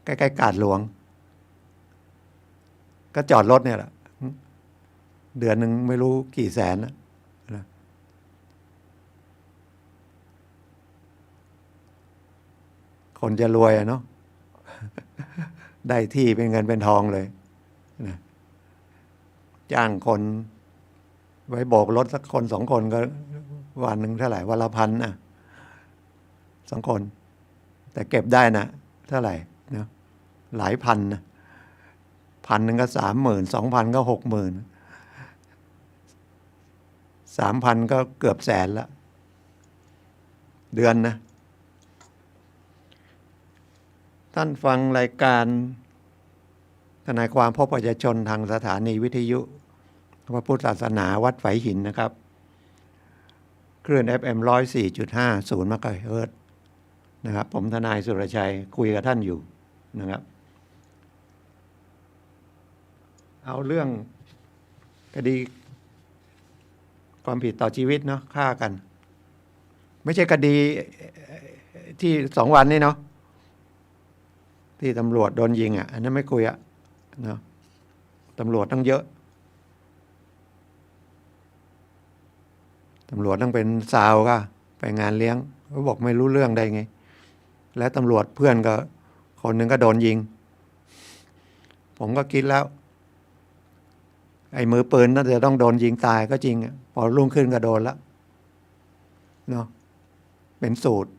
ใกล้ๆกาดหลวงก็จอดรถเนี่ยแหละเดือนหนึ่งไม่รู้กี่แสนนะคนจะรวยเนาะ ได้ที่เป็นเงินเป็นทองเลยนะจ้างคนไว้โบกรถสักคน2 คนก็วันหนึ่งเท่าไหร่วันละ1,000นะ2 คนแต่เก็บได้นะเท่าไหร่นะหลายพันนะ1,000ก็30,000 2,000ก็60,000 3,000ก็เกือบแสนละเดือนนะท่านฟังรายการทนายความพบประชาชนทางสถานีวิทยุพระพุทธศาสนาวัดไฝหินนะครับคลื่น FM 104.50 เมกะเฮิรตซ์นะครับผมทนายสุรชัยคุยกับท่านอยู่นะครับเอาเรื่องคดีความผิดต่อชีวิตเนาะฆ่ากัน ไม่ใช่คดีที่2 วันนี่เนาะที่ตำรวจโดนยิงอันนั้นไม่คุยเนาะตำรวจต้องเยอะตำรวจต้องเป็นซาวก็ไปงานเลี้ยงเขาบอกไม่รู้เรื่องได้ไงและตำรวจเพื่อนก็คนหนึ่งก็โดนยิงผมก็คิดแล้วไอ้มือปืนน่าจะต้องโดนยิงตายก็จริงพอรุ่งขึ้นก็โดนแล้วเนาะเป็นสูตร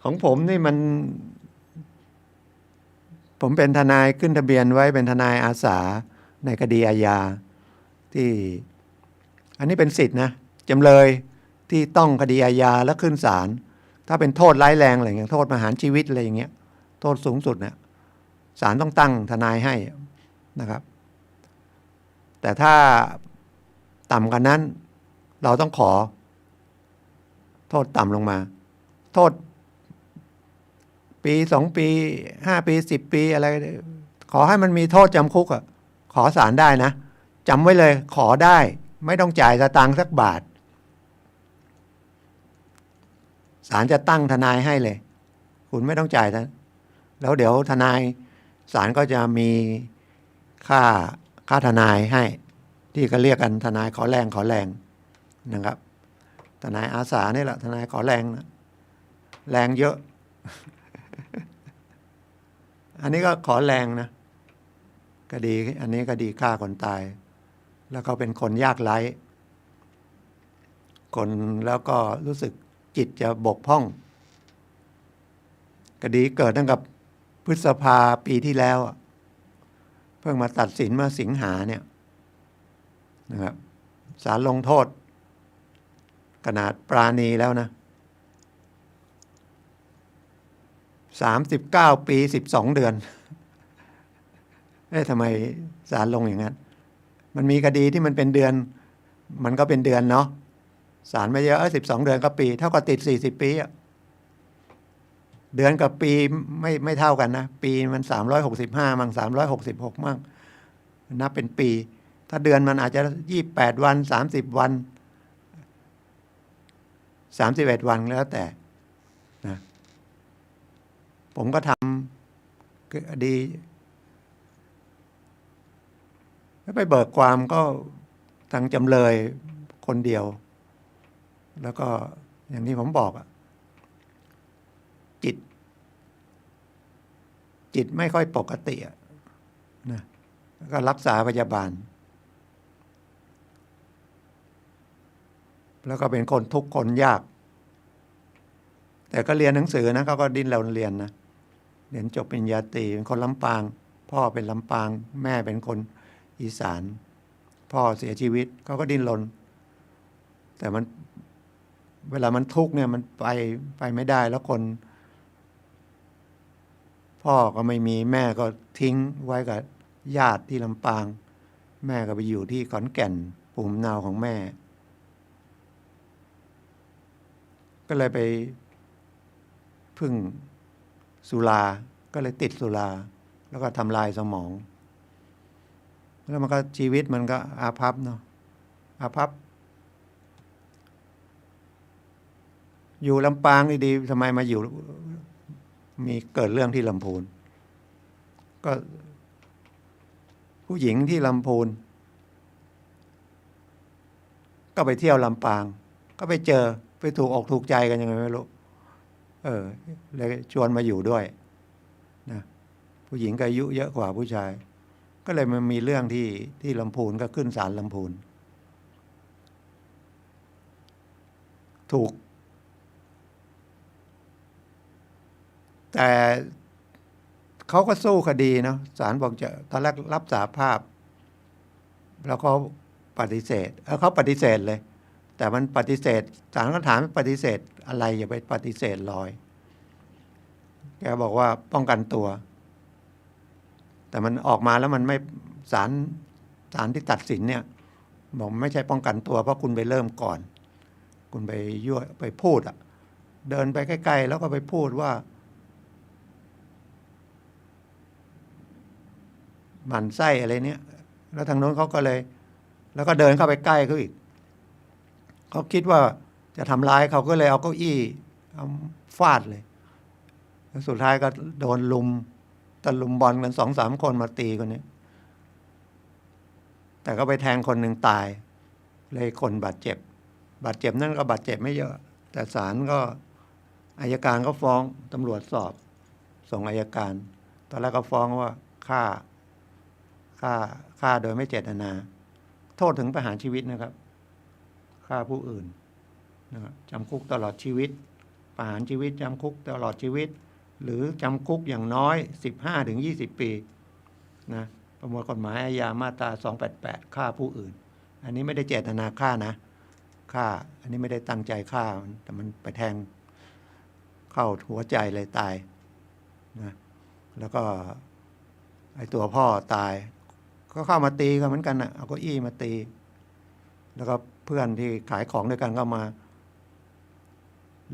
ของผมนี่ผมเป็นทนายขึ้นทะเบียนไว้เป็นทนายอาสาในคดีอาญาที่อันนี้เป็นสิทธินะจำเลยที่ต้องคดีอาญาแล้วขึ้นศาลถ้าเป็นโทษร้ายแรงอะไรอย่างโทษประหารชีวิตอะไรอย่างเงี้ยโทษสูงสุดเนี่ยศาลต้องตั้งทนายให้นะครับแต่ถ้าต่ำกว่านั้นเราต้องขอโทษต่ำลงมาโทษปี2 ปี5 ปี10 ปีอะไรขอให้มันมีโทษจำคุกขอศาลได้นะจำไว้เลยขอได้ไม่ต้องจ่ายสตางค์สักบาทศาลจะตั้งทนายให้เลยคุณไม่ต้องจ่ายนะแล้วเดี๋ยวทนายศาลก็จะมีค่าทนายให้ที่ก็เรียกกันทนายขอแรงนะครับทนายอาสานี่แหละทนายขอแรงนะแรงเยอะ อันนี้ก็ขอแรงนะคดีอันนี้คดีฆ่าคนตายแล้วก็เป็นคนยากไร้คนแล้วก็รู้สึกจิตจะบกพร่องคดีเกิดตั้งแต่พฤษภาปีที่แล้วเพิ่งมาตัดสินมาสิงหาเนี่ยนะครับศาลลงโทษขนาดปราณีแล้วนะ39 ปี12 เดือนทำไมศาลลงอย่างนั้นมันมีคดีที่มันเป็นเดือนมันก็เป็นเดือนเนาะศาลไม่เยอะ12 เดือนก็ปีเท่ากับติด40 ปีเดือนกับปีไม่เท่ากันนะปีมัน365มั่ง366มั่งนับเป็นปีถ้าเดือนมันอาจจะ28 วัน30 วัน31 วันแล้วแต่นะผมก็ทำคดีไปเบิกความก็ทางจำเลยคนเดียวแล้วก็อย่างที่ผมบอกจิตไม่ค่อยปกตินะแล้วก็รักษาพยาบาลแล้วก็เป็นคนทุกข์คนยากแต่ก็เรียนหนังสือนะเขาก็ดิ้นรนเรียนนะเรียนจบปริญญาตรีเป็นคนลำปางพ่อเป็นลำปางแม่เป็นคนอีสานพ่อเสียชีวิตเขาก็ดิ้นรนแต่มันเวลามันทุกข์เนี่ยมันไปไม่ได้แล้วคนพ่อก็ไม่มีแม่ก็ทิ้งไว้กับญาติที่ลำปางแม่ก็ไปอยู่ที่ขอนแก่นภูมิลำเนาของแม่ก็เลยไปพึ่งสุราก็เลยติดสุราแล้วก็ทำลายสมองแล้วมันก็ชีวิตมันก็อาภัพเนาะอาภัพอยู่ลำปางดีๆทำไมมาอยู่มีเกิดเรื่องที่ลำพูนก็ผู้หญิงที่ลำพูนก็ไปเที่ยวลำปางก็ไปเจอไปถูกอกถูกใจกันยังไงไม่รู้เลยชวนมาอยู่ด้วยนะผู้หญิงก็อายุเยอะกว่าผู้ชายก็เลยมันมีเรื่องที่ลำพูนก็ขึ้นศาลลำพูนถูกแต่เขาก็สู้คดีเนาะศาลบอกจะตอนแรกรับสารภาพแล้วเขาปฏิเสธเขาปฏิเสธเลยแต่มันปฏิเสธศาลก็ถามปฏิเสธอะไรอย่าไปปฏิเสธลอยแกบอกว่าป้องกันตัวแต่มันออกมาแล้วมันไม่ศาลที่ตัดสินเนี่ยบอกไม่ใช่ป้องกันตัวเพราะคุณไปเริ่มก่อนคุณไปยั่วไปพูดเดินไปใกล้ๆแล้วก็ไปพูดว่าหมั่นไส้อะไรเนี่ยแล้วทางโน้นเขาก็เลยแล้วก็เดินเข้าไปใกล้เขาอีก เขาคิดว่าจะทำร้ายเขาก็เลยเอาเก้าอี้เอาฟาดเลยแล้วสุดท้ายก็โดนลุมตะลุมบอลกัน2-3 คนมาตีคนนี้แต่ก็ไปแทงคนหนึ่งตายเลยคนบาดเจ็บนั่นก็บาดเจ็บไม่เยอะแต่ศาลก็อัยการก็ฟ้องตำรวจสอบส่งอัยการตอนแรกก็ฟ้องว่าฆ่าโดยไม่เจตนาโทษถึงประหารชีวิตนะครับฆ่าผู้อื่นนะครับจำคุกตลอดชีวิตประหารชีวิตจำคุกตลอดชีวิตหรือจำคุกอย่างน้อย 15-20 ปีนะประมวลกฎหมายอาญามาตรา288ฆ่าผู้อื่นอันนี้ไม่ได้เจตนาฆ่านะฆ่าอันนี้ไม่ได้ตั้งใจฆ่าแต่มันไปแทงเข้าหัวใจเลยตายนะแล้วก็ไอ้ตัวพ่อตายก็เข้ามาตีกันเหมือนกันนะเอาเก้าอี้มาตีแล้วก็เพื่อนที่ขายของด้วยกันก็มา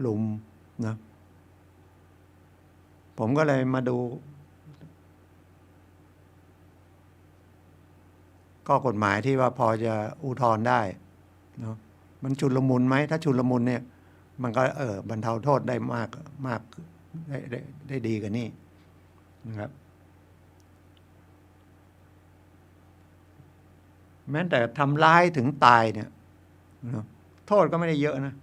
ลุมนะผมก็เลยมาดูข้อกฎหมายที่ว่าพอจะอุทธรณ์ได้เนาะมันชุลมุนไหมถ้าชุลมุนเนี่ยมันก็บรรเทาโทษได้มากได้ดีกว่านี้นะครับแม้แต่ทำร้ายถึงตายเนี่ยโทษก็ไม่ได้เยอะนะ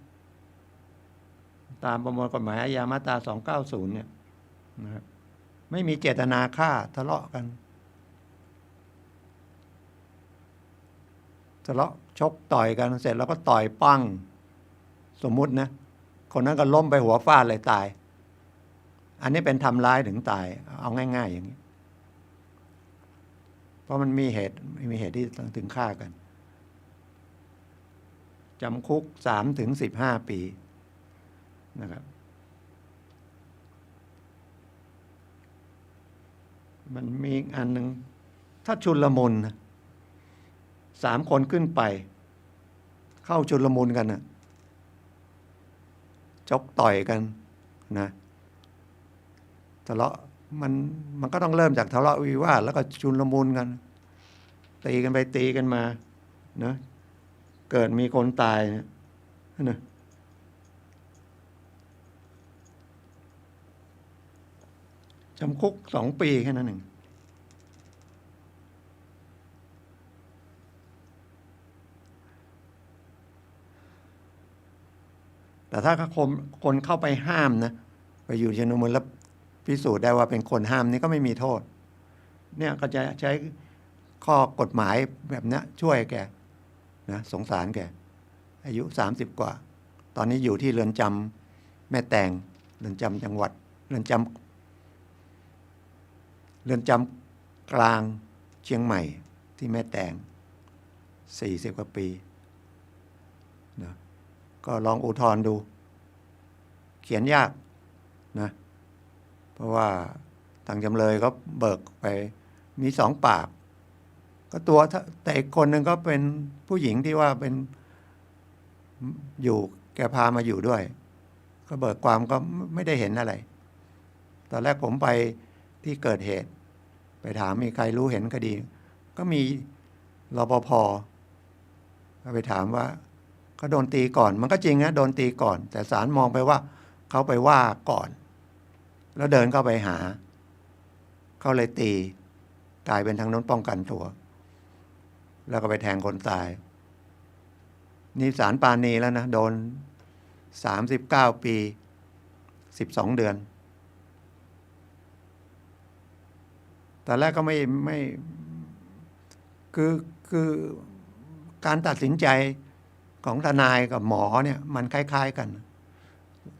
ตามประมวลกฎหมายอาญามาตรา290เนี่ยนะครับไม่มีเจตนาฆ่าทะเลาะกันทะเลาะชกต่อยกันเสร็จแล้วก็ต่อยปั้งสมมุตินะคนนั้นก็ล้มไปหัวฟาดเลยตายอันนี้เป็นทำร้ายถึงตายเอาง่ายๆอย่างนี้เพราะมันมีเหตุที่ถึงฆ่ากันจำคุก3-15 ปีนะครับมันมีอันหนึ่งถ้าชุลมุน3 คนขึ้นไปเข้าชุลมุนกันนะชกต่อยกันนะทะเลาะมันก็ต้องเริ่มจากทะเลาะวิวาทแล้วก็ชุลมุนกันตีกันไปตีกันมานะเกิดมีคนตายนะจำคุก2 ปีแค่นั้นเองแต่ถ้าคนเข้าไปห้ามนะไปอยู่ชุลมุนแล้วพิสูจน์ได้ว่าเป็นคนห้ามนี่ก็ไม่มีโทษเนี่ยก็จะใช้ข้อกฎหมายแบบนี้ช่วยแกนะสงสารแกอายุ30 กว่าตอนนี้อยู่ที่เรือนจำแม่แตงเรือนจำจังหวัดเรือนจำกลางเชียงใหม่ที่แม่แตง40 กว่าปีนะก็ลองอุทธรณ์ดูเขียนยากนะเพราะว่าทางจำเลยก็เบิกไปมี2 ปากก็ตัวแต่อีกคนหนึ่งก็เป็นผู้หญิงที่ว่าเป็นอยู่แกพามาอยู่ด้วยก็เบิกความก็ไม่ได้เห็นอะไรตอนแรกผมไปที่เกิดเหตุไปถามมีใครรู้เห็นคดีก็มีรปภ.ก็ไปถามว่าเขาโดนตีก่อนมันก็จริงนะโดนตีก่อนแต่ศาลมองไปว่าเขาไปว่าก่อนแล้วเดินเข้าไปหาเขาเลยตีกลายเป็นทางโน้นป้องกันตัวแล้วก็ไปแทงคนตายนี่ศาลปาณีแล้วนะโดน39 ปี12 เดือนแต่แรกก็ไม่คือการตัดสินใจของทนายกับหมอเนี่ยมันคล้ายๆกัน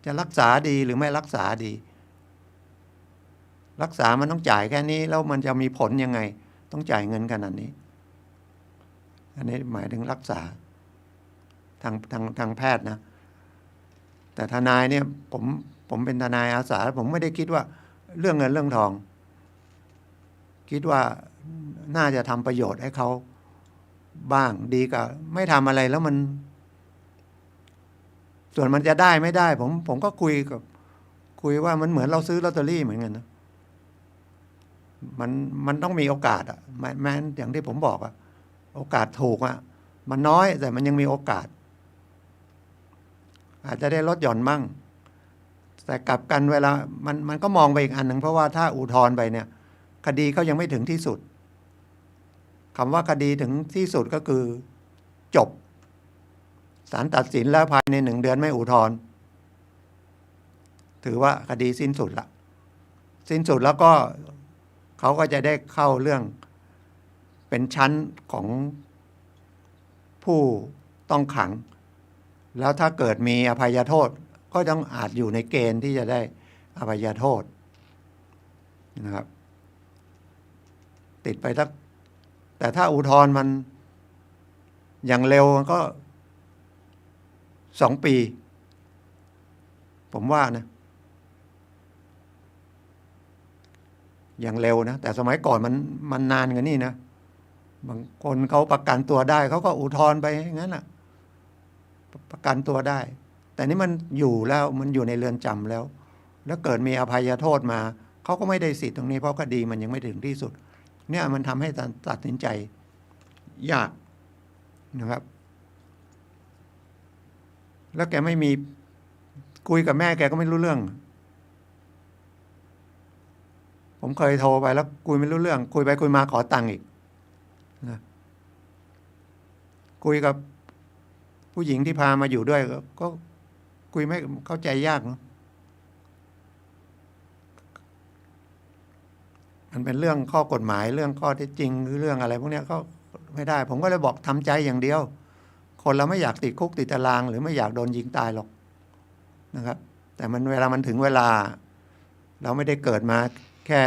จะรักษาดีหรือไม่รักษาดีรักษามันต้องจ่ายแค่นี้แล้วมันจะมีผลยังไงต้องจ่ายเงินขนาดนี้อันนี้หมายถึงรักษาทางแพทย์นะแต่ทนายเนี่ยผมเป็นทนายอาสาผมไม่ได้คิดว่าเรื่องเงินเรื่องทองคิดว่าน่าจะทำประโยชน์ให้เขาบ้างดีกว่าไม่ทำอะไรแล้วมันส่วนมันจะได้ไม่ได้ผมก็คุยว่ามันเหมือนเราซื้อลอตเตอรี่เหมือนกันนะมันต้องมีโอกาสแม้อย่างที่ผมบอกโอกาสถูกมันน้อยแต่มันยังมีโอกาส อาจจะได้ลดหย่อนมั่งแต่กลับกันเวลามันก็มองไปอีกอันหนึ่งเพราะว่าถ้าอุทธรณ์ไปเนี่ยคดีเขายังไม่ถึงที่สุดคำว่าคดีถึงที่สุดก็คือจบศาลตัดสินแล้วภายใน1 เดือนไม่อุทธรณ์ถือว่าคดีสิ้นสุดละสิ้นสุดแล้วก็เขาก็จะได้เข้าเรื่องเป็นชั้นของผู้ต้องขังแล้วถ้าเกิดมีอภัยโทษก็ต้องอาจอยู่ในเกณฑ์ที่จะได้อภัยโทษนะครับติดไปแต่ถ้าอุทธรณ์มันอย่างเร็วมันก็2 ปีผมว่านะอย่างเร็วนะแต่สมัยก่อนมันนานกว่านี่นะบางคนเขาประกันตัวได้เขาก็อุทธรณ์ไปงั้นน่ะประกันตัวได้แต่นี่มันอยู่แล้วมันอยู่ในเรือนจำแล้วเกิดมีอภัยโทษมาเขาก็ไม่ได้สิทธิ์ตรงนี้เพราะคดีมันยังไม่ถึงที่สุดเนี่ยมันทำให้ตัดสินใจยากนะครับแล้วแกไม่มีคุยกับแม่แกก็ไม่รู้เรื่องผมเคยโทรไปแล้วคุยไม่รู้เรื่องคุยไปคุยมาขอตังค์อีกนะคุยกับผู้หญิงที่พามาอยู่ด้วยก็คุยไม่เข้าใจยากเนาะมันเป็นเรื่องข้อกฎหมายเรื่องข้อเท็จจริงหรือเรื่องอะไรพวกนี้ก็ไม่ได้ผมก็เลยบอกทำใจอย่างเดียวคนเราไม่อยากติดคุกติดตารางหรือไม่อยากโดนยิงตายหรอกนะครับแต่เวลามันถึงเวลาเราไม่ได้เกิดมาแค่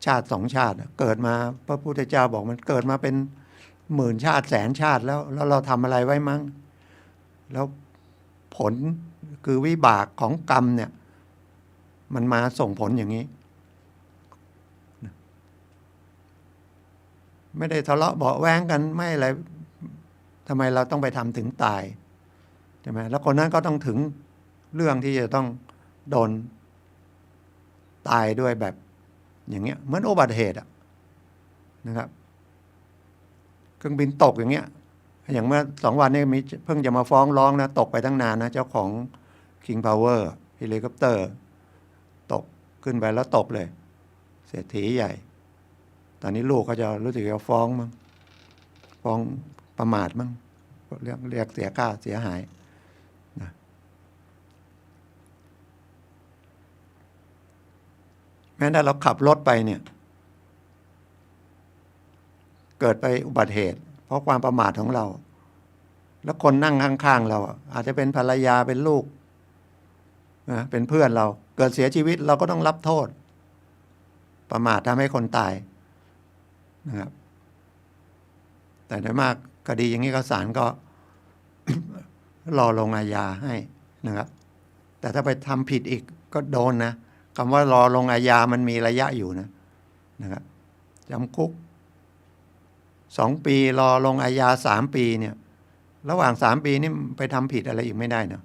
ชาติ2 ชาติเกิดมาพระพุทธเจ้าบอกมันเกิดมาเป็น10,000 ชาติแสนชาติแล้วเราทำอะไรไว้มั้งแล้วผลคือวิบากของกรรมเนี่ยมันมาส่งผลอย่างนี้ไม่ได้ทะเลาะเบาะแว้งกันไม่อะไรทำไมเราต้องไปทำถึงตายใช่ไหมแล้วคนนั้นก็ต้องถึงเรื่องที่จะต้องโดนตายด้วยแบบอย่างเงี้ยเหมือนอุบัติเหตุนะครับเครื่องบินตกอย่างเงี้ยอย่างเมื่อ2 วันนี้มีเพิ่งจะมาฟ้องร้องนะตกไปตั้งนานนะเจ้าของ King Power เฮลิคอปเตอร์ตกขึ้นไปแล้วตกเลยเศรษฐีใหญ่ตอนนี้ลูกเขาจะรู้สึกจะฟ้องมั้งฟ้องประมาทมั้งเรียกเสียค่าเสียหายนะแม้แต่เราขับรถไปเนี่ยเกิดไปอุบัติเหตุเพราะความประมาทของเราแล้วคนนั่งข้างๆเราอาจจะเป็นภรรยาเป็นลูกนะเป็นเพื่อนเราเกิดเสียชีวิตเราก็ต้องรับโทษประมาททำให้คนตายนะครับแต่โดยมากคดีอย่างนี้ก็ศาลก็ รอลงอาญาให้นะครับแต่ถ้าไปทำผิดอีกก็โดนนะคำว่ารอลงอาญามันมีระยะอยู่นะครับจำคุก2 ปีรอลงอาญา3 ปีเนี่ยระหว่าง3 ปีนี่ไปทำผิดอะไรอีกไม่ได้เนาะ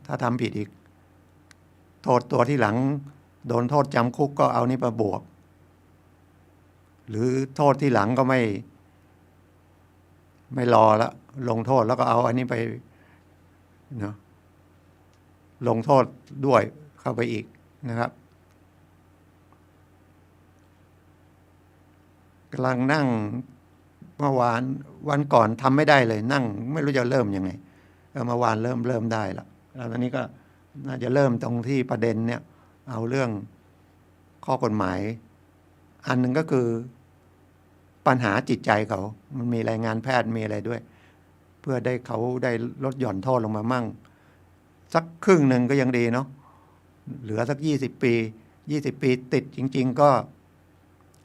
ถ้าทำผิดอีกโทษตัวที่หลังโดนโทษจำคุกก็เอานี่มาบวกหรือโทษที่หลังก็ไม่รอแล้วลงโทษแล้วก็เอาอันนี้ไปเนาะลงโทษด้วยเข้าไปอีกนะครับกำลังนั่งเมื่อวานวันก่อนทำไม่ได้เลยนั่งไม่รู้จะเริ่มยังไงเมื่อวานเริ่มได้แล้วตอนนี้ก็น่าจะเริ่มตรงที่ประเด็นเนี่ยเอาเรื่องข้อกฎหมายอันหนึ่งก็คือปัญหาจิตใจเขามันมีรายงานแพทย์มีอะไรด้วยเพื่อได้เขาได้ลดหย่อนโทษลงมามั่งสักครึ่งหนึ่งก็ยังดีเนาะเหลือสัก20 ปี20 ปีติดจริงๆก็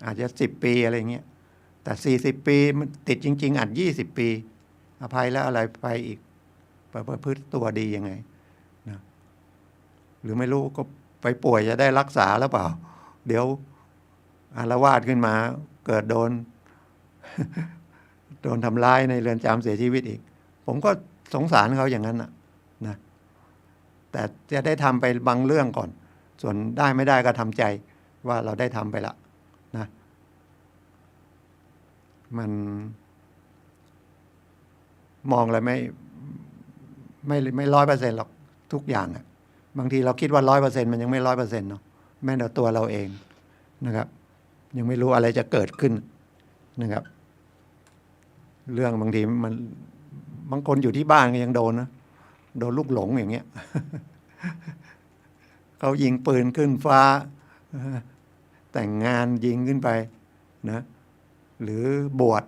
อาจจะ10 ปีอะไรเงี้ยแต่40 ปีมันติดจริงๆอาจ20 ปีอภัยแล้วอะไรไปอีกประพฤติตัวดียังไงนะหรือไม่รู้ก็ไปป่วยจะได้รักษาหรือเปล่าเดี๋ยวอาละวาดขึ้นมาเกิดโดนทำร้ายในเรือนจำเสียชีวิตอีกผมก็สงสารเขาอย่างนั้นนะแต่จะได้ทำไปบางเรื่องก่อนส่วนได้ไม่ได้ก็ทำใจว่าเราได้ทำไปละนะมันมองอะไร ไม่100%หรอกทุกอย่างอ่ะบางทีเราคิดว่า100%มันยังไม่100%เนาะแม้แต่ตัวเราเองนะครับ ยังไม่รู้อะไรจะเกิดขึ้นนะครับ เรื่องบางทีมันบางคนอยู่ที่บ้านก็ยังโดนนะโดนลูกหลงอย่างเงี้ย เขายิงปืนขึ้นฟ้าแต่งงานยิงขึ้นไปนะหรือบวช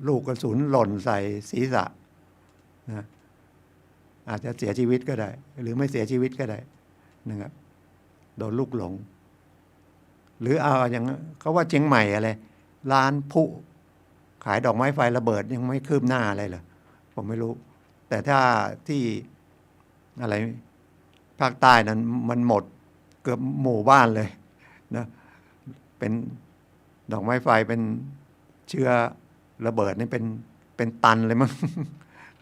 ลูกกระสุนหล่นใส่ศีรษะนะอาจจะเสียชีวิตก็ได้ หรือไม่เสียชีวิตก็ได้นะครับโดนลูกหลง หรือเอาอย่างเขาว่าเชียงใหม่อะไรร้านพุขายดอกไม้ไฟระเบิดยังไม่คืบหน้าอะไรเหรอผมไม่รู้ แต่ถ้าที่อะไรภาคใต้นั้นมันหมดเกือบหมู่บ้านเลยนะเป็นดอกไม้ไฟเป็นเชื้อระเบิดนี่เป็นตันเลยมั้ง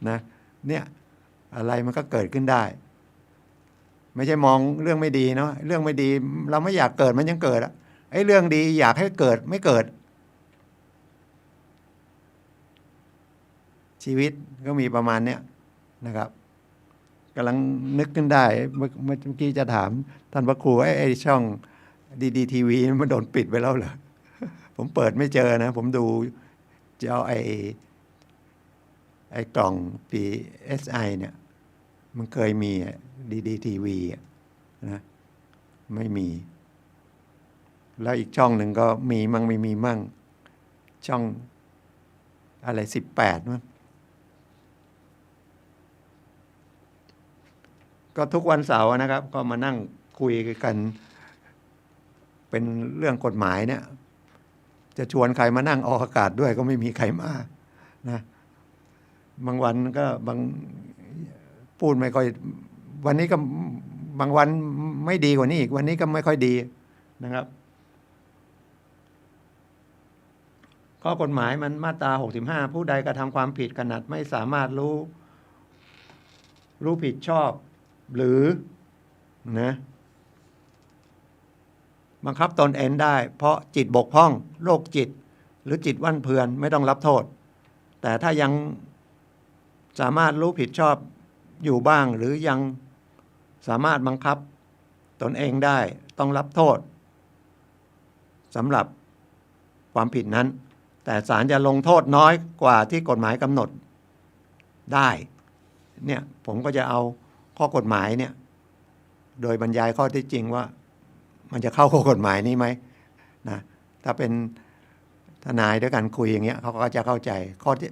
นะเนี่ยอะไรมันก็เกิดขึ้นได้ ไม่ใช่มองเรื่องไม่ดีเนาะเรื่องไม่ดีเราไม่อยากเกิดมันยังเกิดอะไอ้เรื่องดีอยากให้เกิดไม่เกิดชีวิตก็มีประมาณเนี้ยนะครับกำลังนึกขึ้นได้เมื่อกี้จะถามท่านพระครูไอ้ช่องดีทีวีมันโดนปิดไปแล้วเหรอผมเปิดไม่เจอนะผมดูเจ้าไอ้กล่อง PSI เนี่ยมันเคยมีดีทีวีนะไม่มีแล้วอีกช่องหนึ่งก็มีมั่งไม่มีมั่งช่องอะไร18มั้งก็ทุกวันเสาร์นะครับก็มานั่งคุยกันเป็นเรื่องกฎหมายเนี่ยจะชวนใครมานั่งออกอากาศด้วยก็ไม่มีใครมานะบางวันก็บางพูดไม่ค่อยวันนี้ก็บางวันไม่ดีกว่านี้อีกวันนี้ก็ไม่ค่อยดีนะครับข้อกฎหมายมันมาตรา65ผู้ใดกระทำความผิดขนาดไม่สามารถรู้ผิดชอบหรือนะบังคับตนเองได้เพราะจิตบกพร่องโรคจิตหรือจิตวั่นเพือนไม่ต้องรับโทษแต่ถ้ายังสามารถรู้ผิดชอบอยู่บ้างหรือยังสามารถบังคับตนเองได้ต้องรับโทษสำหรับความผิดนั้นแต่ศาลจะลงโทษน้อยกว่าที่กฎหมายกำหนดได้เนี่ยผมก็จะเอาข้อกฎหมายเนี่ยโดยบรรยายข้อเท็จจริงว่ามันจะเข้าข้อกฎหมายนี้ไหมนะถ้าเป็นทนายด้วยกันคุยอย่างเงี้ยเขาก็จะเข้าใจ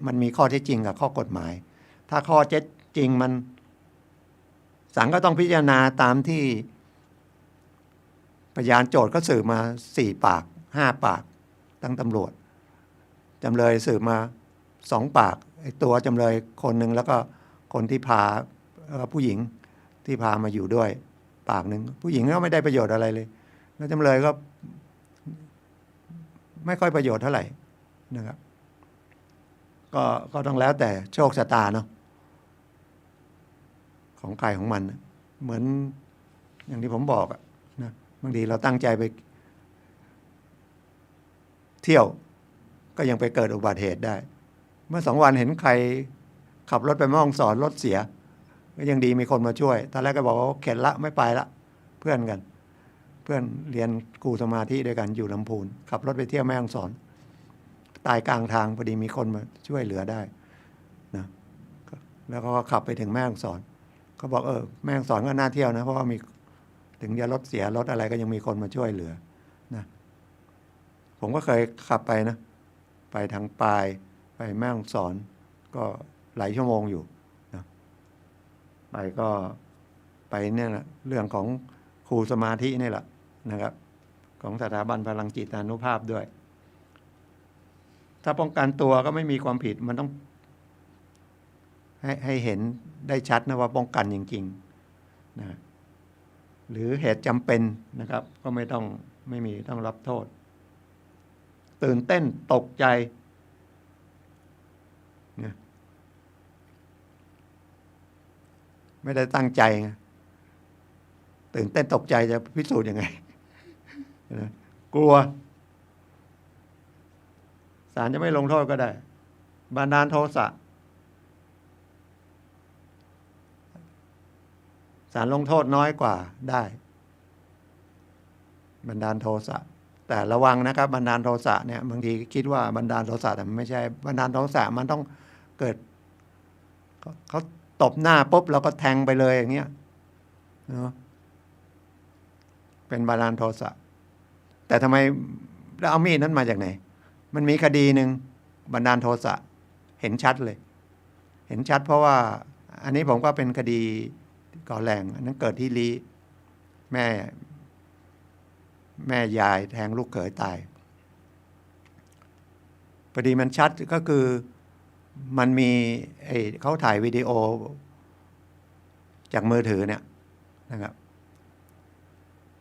มันมีข้อเท็จจริงกับข้อกฎหมายถ้าข้อเท็จจริงมันศาลก็ต้องพิจารณาตามที่พยานโจทก์ก็สืบมา4 ปาก5 ปากตั้งตำรวจจำเลยสืบมา2 ปากไอ้ตัวจำเลยคนหนึ่งแล้วก็คนที่พาผู้หญิงที่พามาอยู่ด้วยปากหนึ่งผู้หญิงก็ไม่ได้ประโยชน์อะไรเลยแล้วจำเลยก็ไม่ค่อยประโยชน์เท่าไหร่นะครับก็ต้องแล้วแต่โชคชะตาเนาะของใครของมันเหมือนอย่างที่ผมบอกนะบางทีเราตั้งใจไปเที่ยวก็ยังไปเกิดอุบัติเหตุได้เมื่อ2 วันเห็นใครขับรถไปแม่ฮ่องสอนรถเสียก็ยังดีมีคนมาช่วยตอนแรกก็บอกว่าเข็ดละไม่ไปละเพื่อนกันเพื่อนเรียนครูสมาธิด้วยกันอยู่ลำพูนขับรถไปเที่ยวแม่ฮ่องสอนตายกลางทางพอดีมีคนมาช่วยเหลือได้นะแล้วก็ขับไปถึงแม่ฮ่องสอนเขาบอกแม่ฮ่องสอนก็น่าเที่ยวนะเพราะว่ามีถึงจะรถเสียรถอะไรก็ยังมีคนมาช่วยเหลือนะผมก็เคยขับไปนะไปทางปลายไปแม่ฮ่องสอนก็หลายชั่วโมงอยู่นะไปก็ไปเนี่ยแหละเรื่องของครูสมาธินี่แหละนะครับของสถาบันพลังจิตานุภาพด้วยถ้าป้องกันตัวก็ไม่มีความผิดมันต้องให้เห็นได้ชัดนะว่าป้องกันจริงๆนะหรือเหตุจำเป็นนะครับก็ไม่มีต้องรับโทษตื่นเต้นตกใจนะไม่ได้ตั้งใจไงตื่นเต้นตกใจจะพิสูจน์ยังไงนะกลัวศาลจะไม่ลงโทษก็ได้บันดาลโทสะ ศาลลงโทษน้อยกว่าได้บันดาลโทสะแต่ระวังนะครับบันดาลโทสะเนี่ยบางทีคิดว่าบันดาลโทสะแต่มันไม่ใช่บันดาลโทสะมันต้องเกิดเขาตบหน้าปุ๊บเราก็แทงไปเลยอย่างเงี้ยเนาะเป็นบันดาลโทสะแต่ทำไมเราเอามีดนั้นมาจากไหนมันมีคดีหนึ่งบันดาลโทสะเห็นชัดเลยเห็นชัดเพราะว่าอันนี้ผมก็เป็นคดีก่อแรงอันนั้นเกิดที่ลีแม่ยายแทงลูกเขยตายพอดีมันชัดก็คือมันมีเขาถ่ายวิดีโอจากมือถือเนี่ยนะครับ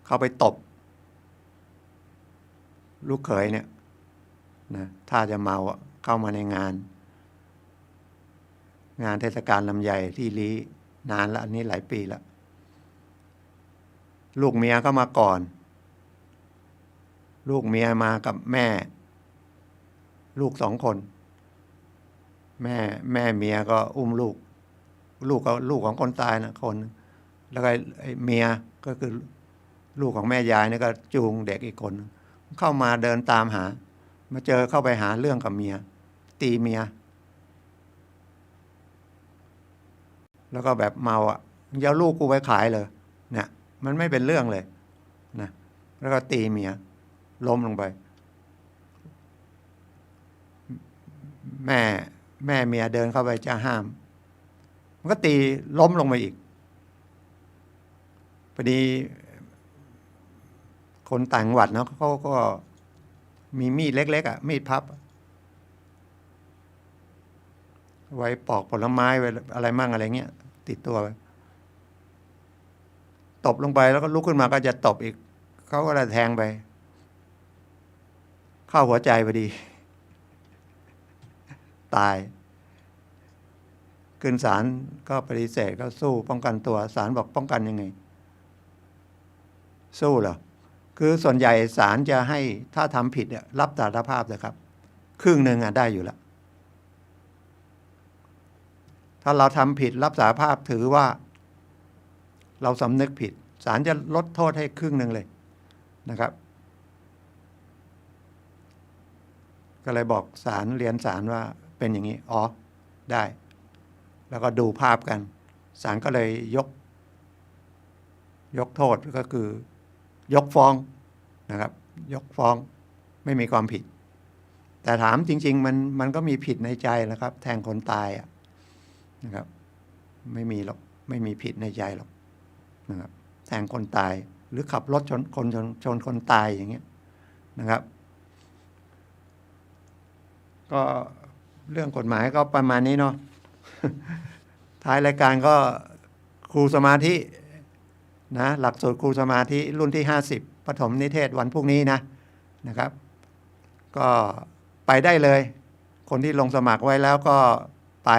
เขาไปตบลูกเขยเนี่ยนะถ้าจะเมาเข้ามาในงานเทศกาลลำไยที่ลีนานแล้วอันนี้หลายปีแล้วลูกเมียก็มาก่อนลูกเมียมากับแม่ลูก2 คนแม่เมียก็อุ้มลูกก็ลูกของคนตายนะคนแล้วก็เมียก็คือลูกของแม่ยายนี่ก็จูงเด็กอีกคนเข้ามาเดินตามหามาเจอเข้าไปหาเรื่องกับเมียตีเมียแล้วก็แบบเมาจะเอาลูกกูไปขายเลยเนี่ยมันไม่เป็นเรื่องเลยนะแล้วก็ตีเมียล้มลงไปแม่เมียเดินเข้าไปจะห้ามมันก็ตีล้มลงไปอีกพอดีคนต่างจังหวัดเนาะเขาก็มีมีดเล็กๆมีดพับไว้ปอกผลไม้ไว้อะไรมั่งอะไรเงี้ยติดตัวไว้ตบลงไปแล้วก็ลุกขึ้นมาก็จะตบอีกเขาก็เลยแทงไปเข้าหัวใจพอดีตายขึ้นศาลก็ปฏิเสธก็สู้ป้องกันตัวศาลบอกป้องกันยังไงสู้เหรอคือส่วนใหญ่ศาลจะให้ถ้าทำผิดรับสารภาพนะครับครึ่งหนึ่งได้อยู่แล้วถ้าเราทำผิดรับสารภาพถือว่าเราสำนึกผิดศาลจะลดโทษให้ครึ่งหนึ่งเลยนะครับก็เลยบอกศาลเรียนศาลว่าเป็นอย่างนี้อ๋อได้แล้วก็ดูภาพกันศาลก็เลยยกโทษก็คือยกฟ้องนะครับยกฟ้องไม่มีความผิดแต่ถามจริงๆมันก็มีผิดในใจแล้วครับแทงคนตายนะครับไม่มีหรอกไม่มีผิดในใจหรอกนะครับแทงคนตายหรือขับรถชนคนตายอย่างเงี้ยนะครับก็เรื่องกฎหมายก็ประมาณนี้เนาะ ท้ายรายการก็ครูสมาธินะหลักสูตรครูสมาธิรุ่นที่50ปฐมนิเทศวันพรุ่งนี้นะครับก็ไปได้เลยคนที่ลงสมัครไว้แล้วก็ไป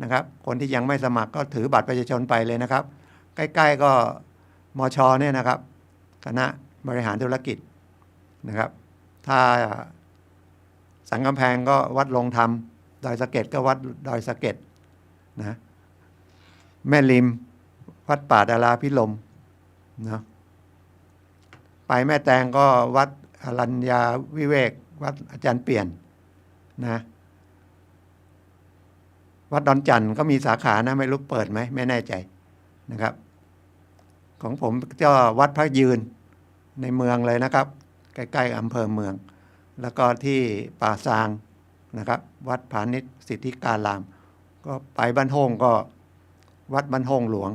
นะครับคนที่ยังไม่สมัครก็ถือบัตรประชาชนไปเลยนะครับใกล้ๆก็มช.เนี่ยนะครับคณะบริหารธุรกิจนะครับถ้าสันกำแพงก็วัดลงธรรมดอยสะเก็ดก็วัดดอยสะเก็ดนะแม่ริมวัดป่าดาราพิลมนะไปแม่แตงก็วัดอรัญญาวิเวกวัดอาจารย์เปลี่ยนนะวัดดอนจันทร์ก็มีสาขานะไม่รู้เปิดไหมไม่แน่ใจนะครับของผมก็วัดพระยืนในเมืองเลยนะครับใกล้ๆอำเภอเมืองแล้วก็ที่ป่าซางนะครับวัดผานิชสิทธิการามก็ไปบ้านโฮงก็วัดบ้านโฮงหลวง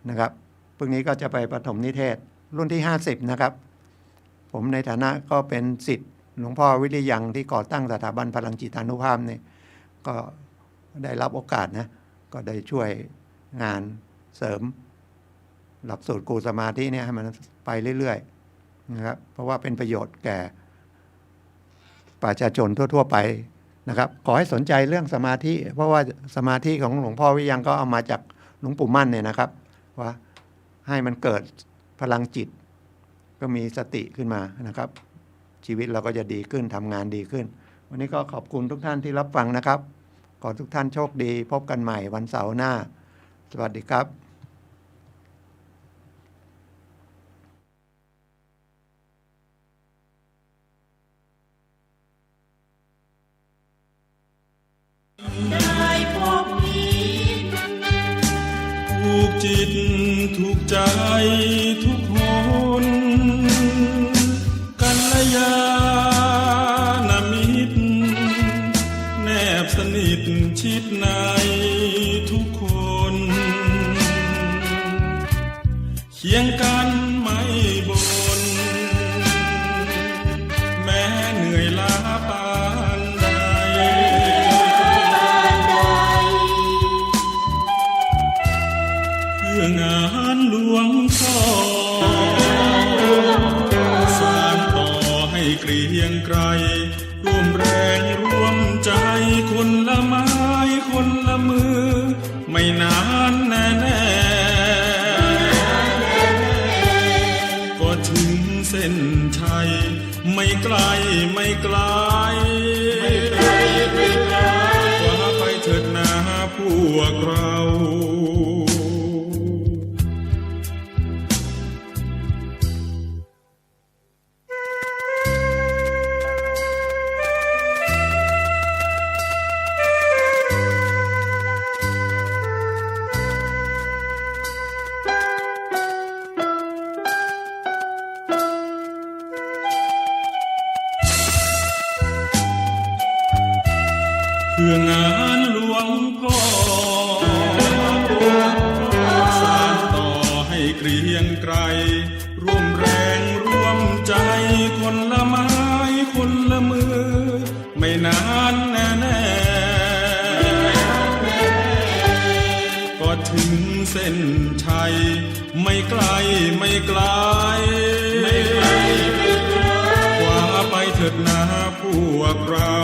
นะครับพรุ่งนี้ก็จะไปปฐมนิเทศรุ่นที่50นะครับผมในฐานะก็เป็นศิษย์หลวงพ่อวิริยังที่ก่อตั้งสถาบันพลังจิตานุภาพนี่ก็ได้รับโอกาสนะก็ได้ช่วยงานเสริมหลักสูตรครูสมาธิเนี่ยให้มันไปเรื่อยๆนะครับเพราะว่าเป็นประโยชน์แก่ประชาชนทั่วๆไปนะครับขอให้สนใจเรื่องสมาธิเพราะว่าสมาธิของหลวงพ่อวิริยังก็เอามาจากหลวงปู่มั่นเนี่ยนะครับว่าให้มันเกิดพลังจิตก็มีสติขึ้นมานะครับชีวิตเราก็จะดีขึ้นทำงานดีขึ้นวันนี้ก็ขอบคุณทุกท่านที่รับฟังนะครับขอทุกท่านโชคดีพบกันใหม่วันเสาร์หน้าสวัสดีครับ ถูกจิตถูกใจทุกคนกัลยาณมิตรแนบสนิทชิดในทุกคนเคียงกันไม่บ่นแม้เหนื่อยล้าปานใดเพื่องานหลวงพ่อสานต่อให้เกรียงไกรร่วมแรงร่วมใจคนละไม้คนละมือไม่นานแน่ๆก็ถึงเส้นชัยไม่ไกลไม่ไกลกว่าไปเถิดนาพวกเราเพื่องานหลวงพ่อสานต่อให้เกรียงไกรร่วมแรงร่วมใจคนละไม้คนละมือไม่นานแน่ๆก็ถึงเส้นชัยไม่ไกลไม่ไกลกว่าไปเถิดนาพวกเรา